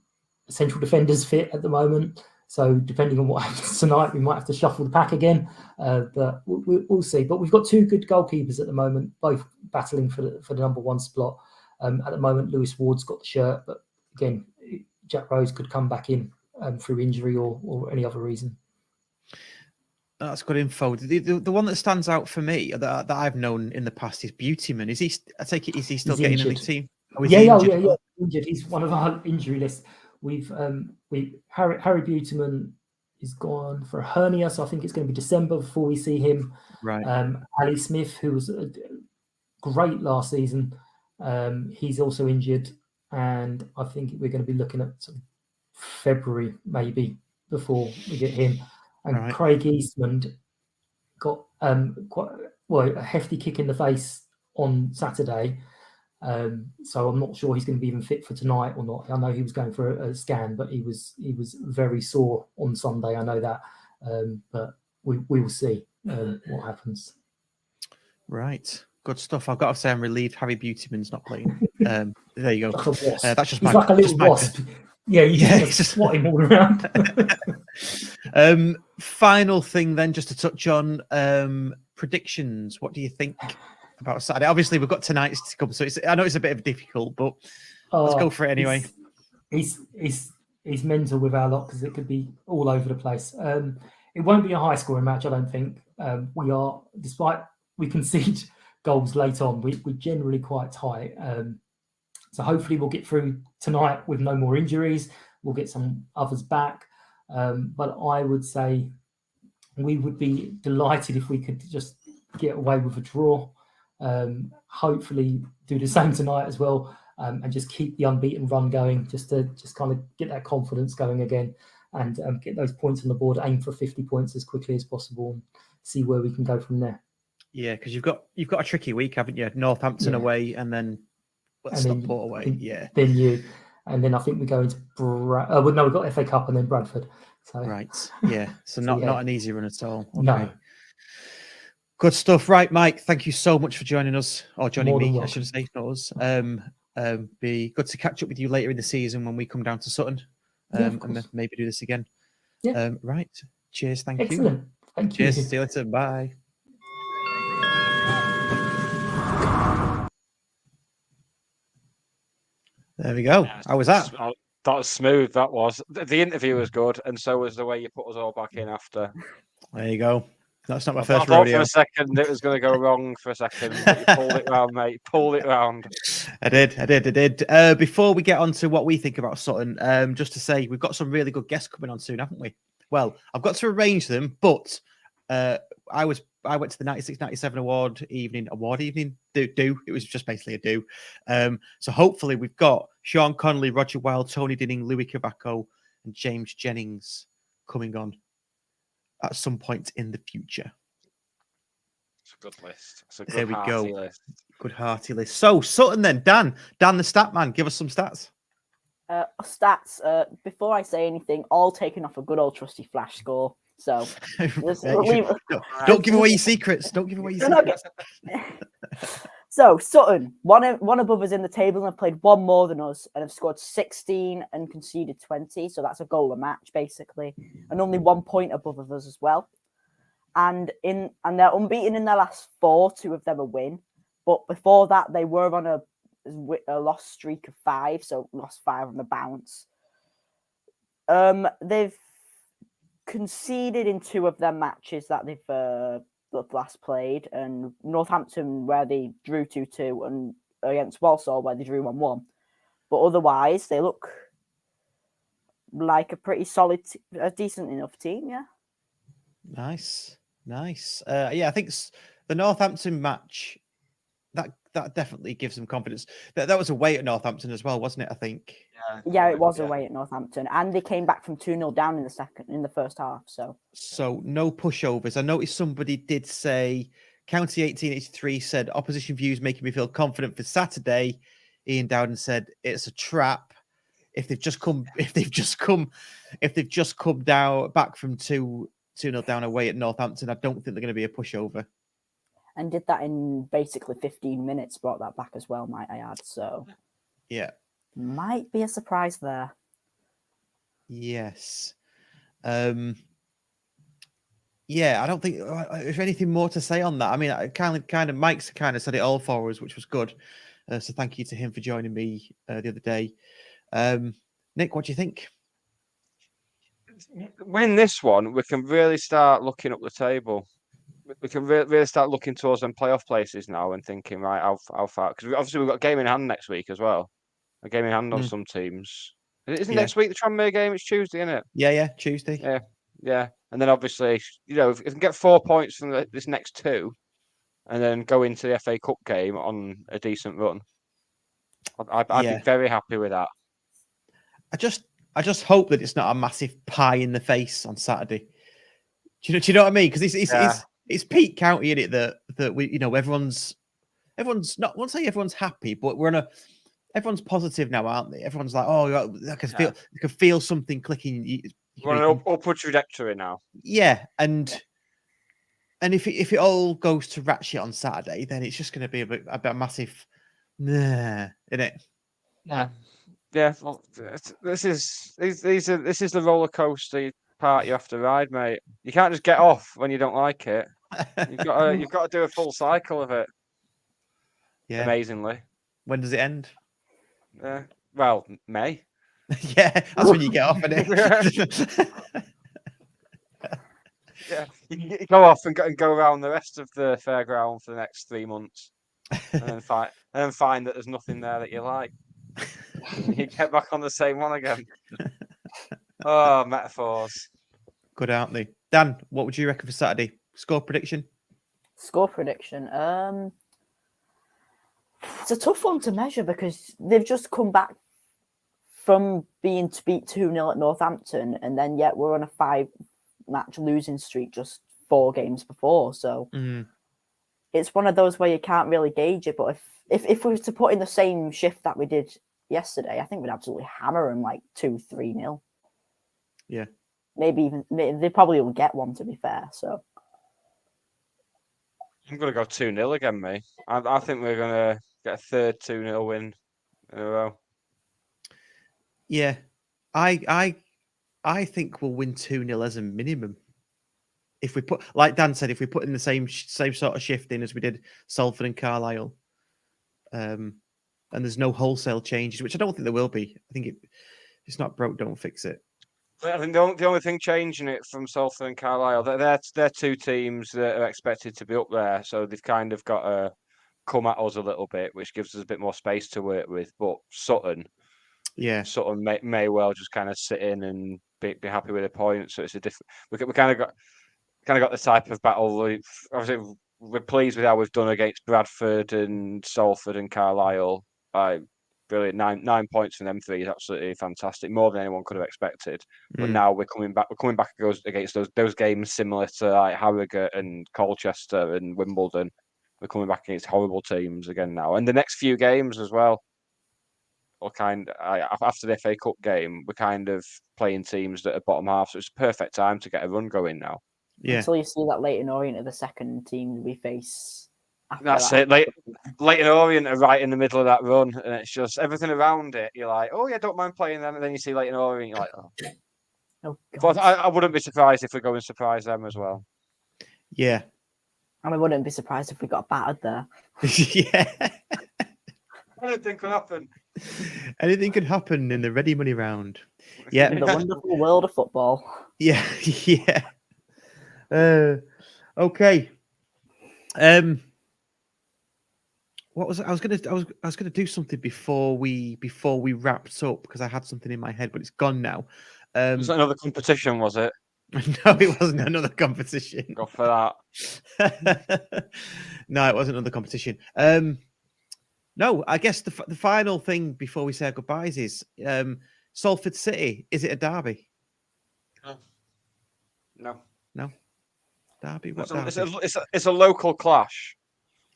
central defenders fit at the moment. So depending on what happens tonight, we might have to shuffle the pack again. But we'll see. But we've got 2 good goalkeepers at the moment, both battling for the number 1 spot. At the moment, Lewis Ward's got the shirt, but again, Jack Rose could come back in through injury or any other reason. That's good info. The one that stands out for me that I've known in the past is Beautyman. Is he? I take it, is he still getting in the team? Oh, yeah, injured. He's one of our injury lists. We've Harry Beautyman is gone for a hernia, so I think it's going to be December before we see him. Right. Ali Smith, who was great last season, he's also injured, and I think we're going to be looking at sort of February maybe before we get him. And Craig Eastman got quite a hefty kick in the face on Saturday. So I'm not sure he's going to be even fit for tonight or not. I know he was going for a scan, but he was very sore on Sunday. I know that, but we will see what happens. Right, good stuff. I've got to say I'm relieved Harry Beautyman's not playing. There you go. That's just he's like a little wasp. Yeah, you just swat him all around. Final thing then, just to touch on predictions. What do you think about Saturday? Obviously, we've got tonight's to come, so I know it's a bit of difficult, but let's go for it anyway. He's mental with our lot because it could be all over the place. It won't be a high-scoring match, I don't think. Despite we concede goals late on, we're generally quite tight. So hopefully we'll get through tonight with no more injuries. We'll get some others back. But I would say we would be delighted if we could just get away with a draw. Hopefully do the same tonight as well, and just keep the unbeaten run going, just kind of get that confidence going again, and get those points on the board, aim for 50 points as quickly as possible, and see where we can go from there. Yeah, because you've got a tricky week, haven't you? Northampton away, and then Stockport away. Then I think we go into we've got FA Cup and then Bradford. So. Right, yeah. So not an easy run at all. Okay. No. Good stuff. Right, Mike, thank you so much for joining us, or joining me, I should say, not us. Be good to catch up with you later in the season when we come down to Sutton, and maybe do this again. Yeah. Right. Cheers. Thank Excellent. you. Thank you. Cheers. See you later. Bye. There we go. How was that? That was smooth. That was. The interview was good, and so was the way you put us all back in after. There you go. That's not my I first thought rodeo. for a second it was going to go wrong for a second, but you pulled it round, mate. Pulled it round. I did. Before we get on to what we think about Sutton, just to say we've got some really good guests coming on soon, haven't we? Well, I've got to arrange them, but I went to the 96-97 award evening. Do. It was just basically a do. So hopefully we've got Sean Connolly, Roger Wilde, Tony Dinning, Louis Cavaco, and James Jennings coming on at some point in the future. It's a good list. It's a good there we go. List. Good hearty list. So Sutton then, Dan the stat man, give us some stats. Stats. Before I say anything, all taken off a good old trusty flash score. So don't give away your secrets. Don't give away your secrets. So Sutton, one above us in the table, and have played one more than us, and have scored 16 and conceded 20. So that's a goal a match, basically, and only 1 point above of us as well. And they're unbeaten in their last 4. 2 of them a win, but before that they were on a loss streak of 5, so lost 5 on the bounce. They've conceded in 2 of their matches that they've last played, and Northampton where they drew 2-2, and against Walsall where they drew 1-1. But otherwise, they look like a pretty solid, a decent enough team. Yeah. Nice. Yeah, I think the Northampton match. that definitely gives them confidence. That was away at Northampton as well, wasn't it? I think. Yeah, it was away at Northampton, and they came back from 2-0 down in the first half. So no pushovers. I noticed somebody did say County 1883 said opposition views making me feel confident for Saturday. Ian Dowden said it's a trap. If they've just come down back from 2-0 down away at Northampton, I don't think they're going to be a pushover. And did that in basically 15 minutes, brought that back as well, might I add. So yeah, might be a surprise there. Yes. Yeah, I don't think there's anything more to say on that. I mean, Mike's kind of said it all for us, which was good. So thank you to him for joining me the other day. Nick, what do you think? Win this one, we can really start looking up the table. We can really start looking towards them playoff places now and thinking, right, how far? Because obviously we've got a game in hand next week as well. A game in hand on some teams. Isn't next week the Tranmere game? It's Tuesday, isn't it? Yeah, Tuesday. Yeah. And then obviously, if we can get 4 points from this next two, and then go into the FA Cup game on a decent run, I'd be very happy with that. I just hope that it's not a massive pie in the face on Saturday. Do you know what I mean? Because it's Peak County in it that we everyone's not. I won't say everyone's happy, but everyone's positive now, aren't they? Everyone's like, oh, I can feel something clicking. We're on an upward trajectory now. Yeah, and if it all goes to rat shit on Saturday, then it's just going to be a massive, isn't it? Yeah. Well, this is the roller coaster part you have to ride, mate. You can't just get off when you don't like it. You've got to do a full cycle of it. Yeah. Amazingly. When does it end? Well, May. Yeah, that's when you get off, isn't it? Yeah, you go off and go around the rest of the fairground for the next 3 months, and then find that there's nothing there that you like. You get back on the same one again. Oh, metaphors. Good, aren't they? Dan, what would you reckon for Saturday? Score prediction? It's a tough one to measure because they've just come back from being to beat 2-0 at Northampton, and then yet we're on a 5-match losing streak just 4 games before. So it's one of those where you can't really gauge it. But if we were to put in the same shift that we did yesterday, I think we'd absolutely hammer them like 2-3-0. Yeah. Maybe even they probably will get one, to be fair. So I'm going to go 2-0 again, mate. I think we're going to get a third 2-0 win in a row. Yeah. I think we'll win 2-0 as a minimum. If we put, like Dan said, if we put in the same sort of shift in as we did Salford and Carlisle, and there's no wholesale changes, which I don't think there will be. I think it's not broke, don't fix it. I think the only thing changing it from Salford and Carlisle, they're 2 teams that are expected to be up there, so they've kind of got to come at us a little bit, which gives us a bit more space to work with. But Sutton may well just kind of sit in and be happy with the points. So it's a different. We kind of got the type of battle. Obviously, we're pleased with how we've done against Bradford and Salford and Carlisle. Brilliant. 9 points from them 3 is absolutely fantastic. More than anyone could have expected. But now we're coming back against those games similar to like Harrogate and Colchester and Wimbledon. We're coming back against horrible teams again now. And the next few games as well. After the FA Cup game, we're kind of playing teams that are bottom half. So it's a perfect time to get a run going now. Yeah. Until you see that Leyton Orient are the second team we face. That's it. Leyton Orient are right in the middle of that run, and it's just everything around it. You're like, oh yeah, don't mind playing them, and then you see Leyton Orient, you're like, oh. But I wouldn't be surprised if we go and surprise them as well. Yeah, and I wouldn't be surprised if we got battered there. Yeah, anything could happen. Anything could happen in the ready money round. Yeah, in the wonderful world of football. Yeah. Okay. What was I was gonna do something before we wrapped up because I had something in my head, but it's gone now. Was that another competition? Was it? No, it wasn't another competition. Go for that. No, it wasn't another competition. No, I guess the final thing before we say our goodbyes is Salford City. Is it a derby? No. No. Derby? What It's derby? it's a local clash.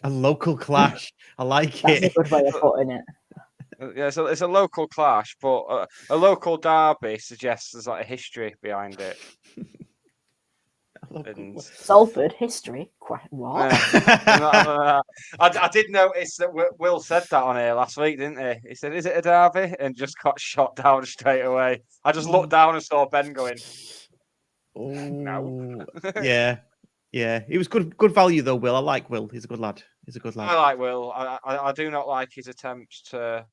A local clash. I like That's a it. good way of putting it. Yeah, it's a local clash, but a local derby suggests there's like a history behind it. And Salford history? What? I did notice that Will said that on here last week, didn't he? He said, "Is it a derby?" and just got shot down straight away. I just looked down and saw Ben going, "No." Yeah. He was good value though. Will, I like Will. He's a good lad. I like Will. I do not like his attempts to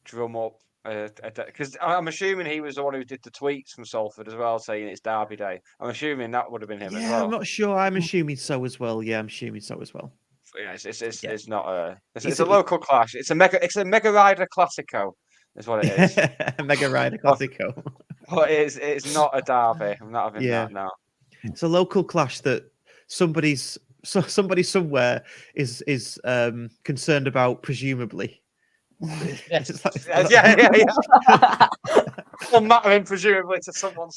drum up because I'm assuming he was the one who did the tweets from Salford as well, saying it's Derby Day. I'm assuming that would have been him as Yeah, well. I'm not sure. I'm assuming so as well. Yeah, I'm assuming so as well. Yeah, it's not a it's It's a local clash. It's a mega rider classico, is what it is. Mega Rider Classico. But it's not a derby. I'm not having that now. It's a local clash that somebody somewhere is concerned about, presumably. Yes. Like, yeah. Well, mattering presumably to someone.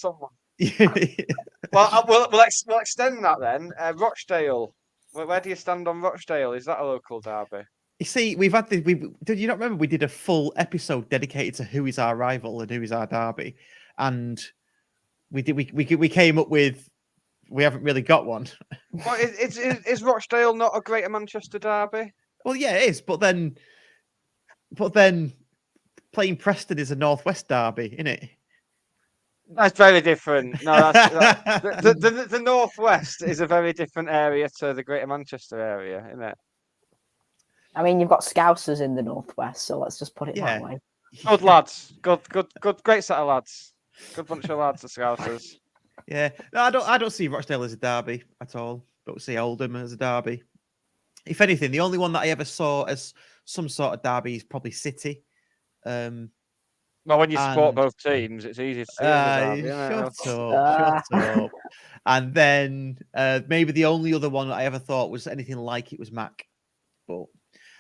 Well, we'll extend that then. Rochdale. Where do you stand on Rochdale? Is that a local derby? You see, we've had did you not remember we did a full episode dedicated to who is our rival and who is our derby, and we came up with we haven't really got one. Well, is Rochdale not a Greater Manchester derby? Well, yeah, it is, but then playing Preston is a Northwest derby, isn't it? That's very different. No, the Northwest is a very different area to the Greater Manchester area, isn't it? I mean, you've got Scousers in the Northwest, so let's just put it that way. Good lads. Good. Great set of lads. Good bunch of lads, the Scousers. Yeah. No, I don't see Rochdale as a derby at all. Don't see Oldham as a derby. If anything, the only one that I ever saw as some sort of derby is probably City. Well, when you support both teams, it's easy to see. Shut up. And then maybe the only other one that I ever thought was anything like it was Mac.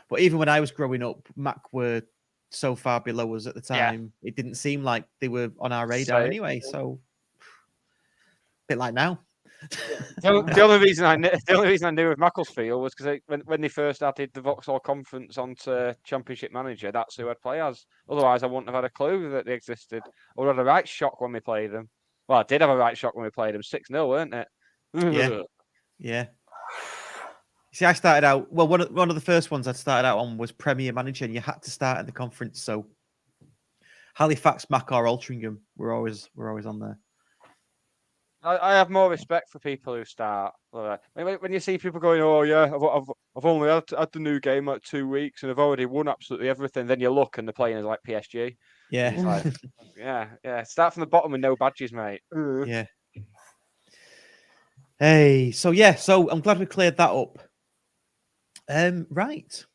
But even when I was growing up, Mac were so far below us at the time, it didn't seem like they were on our radar anyway. So, a bit like now. The only reason I knew of Macclesfield was because when they first added the Vauxhall Conference onto Championship Manager, that's who I'd play as. Otherwise, I wouldn't have had a clue that they existed. Or had a right shock when we played them. Well, I did have a right shock when we played them. 6-0, weren't it? Yeah. See, I started out one of the first ones I started out on was Premier Manager, and you had to start in the conference. So Halifax, Mac, or Altrincham were always on there. I have more respect for people who start. When you see people going, "Oh yeah, I've only had the new game like 2 weeks and I've already won absolutely everything," then you look and they're playing as like PSG. Yeah, it's like, yeah. Start from the bottom with no badges, mate. Yeah. Hey, so I'm glad we cleared that up. Right.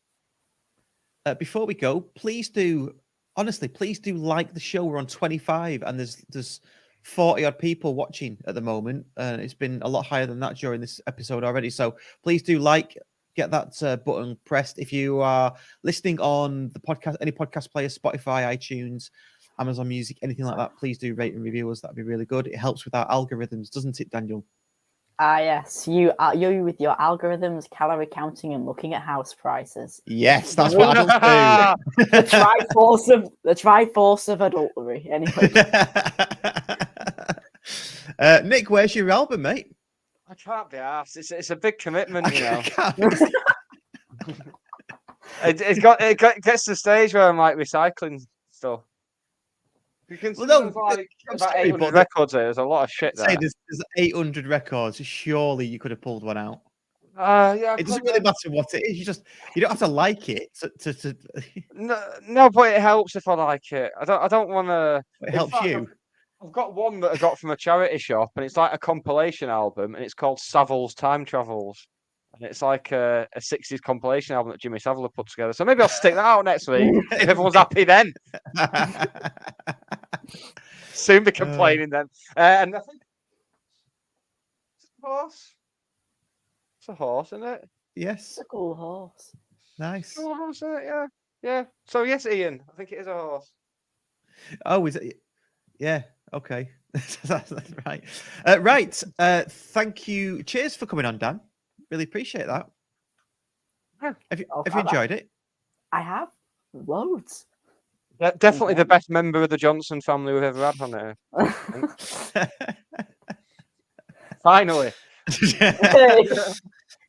Before we go, please do like the show. We're on 25, and there's 40 odd people watching at the moment. It's been a lot higher than that during this episode already. So please do get that button pressed. If you are listening on the podcast, any podcast player, Spotify, iTunes, Amazon Music, anything like that, please do rate and review us. That'd be really good. It helps with our algorithms, doesn't it, Daniel? Yes, you with your algorithms, calorie counting, and looking at house prices. Yes, that's what I do. The triforce of adultery. Anyway, Nick, where's your album, mate? I can't be asked. It's a big commitment, you know. It gets to the stage where I'm like recycling stuff. About 800 records there. There's a lot of shit there. There's 800 records. Surely you could have pulled one out. Yeah. It doesn't really matter what it is. You don't have to like it. No, but it helps if I like it. I don't want to. It helps you. I've got one that I got from a charity shop, and it's like a compilation album, and it's called Savile's Time Travels. And it's like a 60s compilation album that Jimmy Savile put together. So maybe I'll stick that out next week. If everyone's happy then. Soon be complaining then. And I think it's a horse. It's a horse, isn't it? Yes. it's a cool horse. Nice. It's a horse, isn't it? Yeah. Yeah. So yes, Ian, I think it is a horse. Oh, is it? Yeah. Okay. That's right. Right. Thank you. Cheers for coming on, Dan. Really appreciate that. Yeah. Have you Oh, enjoyed it? I have loads. Yeah, definitely the Okay. best member of the Johnson family we've ever had on here. Finally.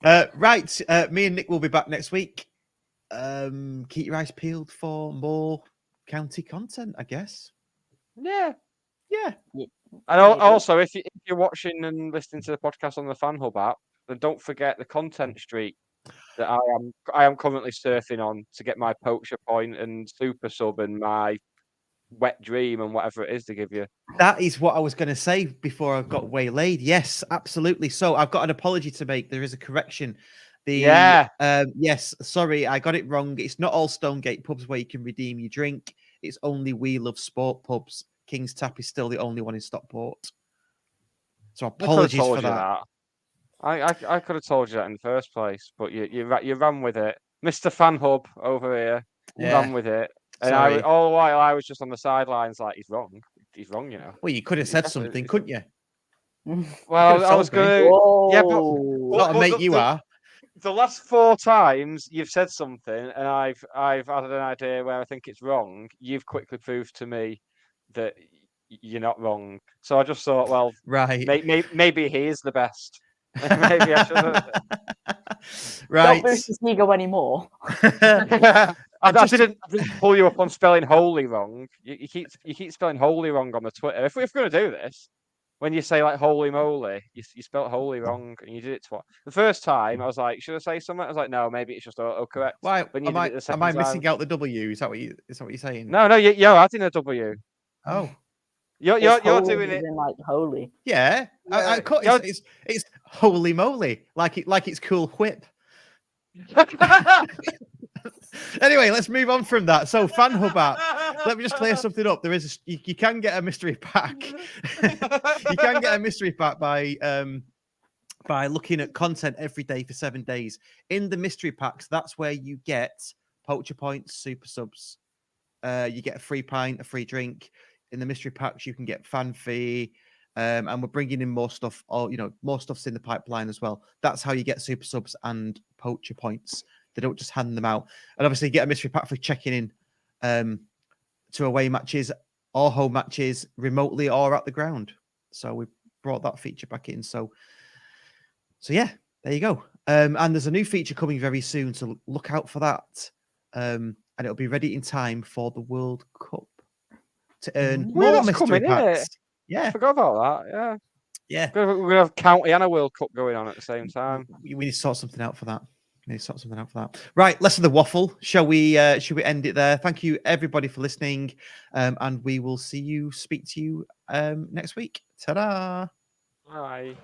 Right. Me and Nick will be back next week. Keep your eyes peeled for more county content, I guess. Yeah. Yeah. And Maybe. also, if you're watching and listening to the podcast on the Fan Hub app, then don't forget the content streak that I am currently surfing on to get my poacher point and super sub and my wet dream and whatever it is to give you. That is what I was going to say before I got waylaid. Yes, absolutely. So I've got an apology to make. There is a correction. Yes, sorry, I got it wrong. It's not all Stonegate pubs where you can redeem your drink. It's only We Love Sport pubs. King's Tap is still the only one in Stockport. So apologies for that. I could have told you that in the first place, but you ran with it, Mr. Fan Hub over here. Yeah. Ran with it, and Sorry. all the while I was just on the sidelines, like he's wrong, you know. Well, you could have said something, couldn't you? Well, I was going to. Yeah, but Not a mate you are. The last 4 times you've said something, and I've had an idea where I think it's wrong. You've quickly proved to me that you're not wrong. So I just thought, well, right, maybe he is the best. Maybe I should. Right. Don't boost his ego anymore. I didn't pull you up on spelling holy wrong. You keep spelling holy wrong on the Twitter. If we're going to do this, when you say like holy moly, you spelled holy wrong, and you did it twice. The first time I was like, should I say something? I was like, no, maybe it's just autocorrect. Why When you am did it the I second missing time- out the W? Is that what you're saying? No, you're adding a W. Oh, You're Holy doing as it. in, like holy. yeah. Yeah, It's holy moly, like it's cool whip. Anyway, let's move on from that. So, Fan Hub app. Let me just clear something up. There is you can get a mystery pack. You can get a mystery pack by looking at content every day for 7 days. In the mystery packs, that's where you get poacher points, super subs. You get a free pint, a free drink. In the mystery packs, you can get fan fee. And we're bringing in more stuff, more stuff's in the pipeline as well. That's how you get super subs and poacher points. They don't just hand them out. And obviously, you get a mystery pack for checking in to away matches or home matches remotely or at the ground. So we brought that feature back in. So yeah, there you go. And there's a new feature coming very soon, so look out for that. And it'll be ready in time for the World Cup to earn more that's mystery coming, isn't packs. it? Yeah, I forgot about that. Yeah. yeah. We're going to have County and a World Cup going on at the same time. We need to sort something out for that. Right, less of the waffle. Shall we end it there? Thank you everybody for listening, and we will speak to you next week. Ta-da! Bye.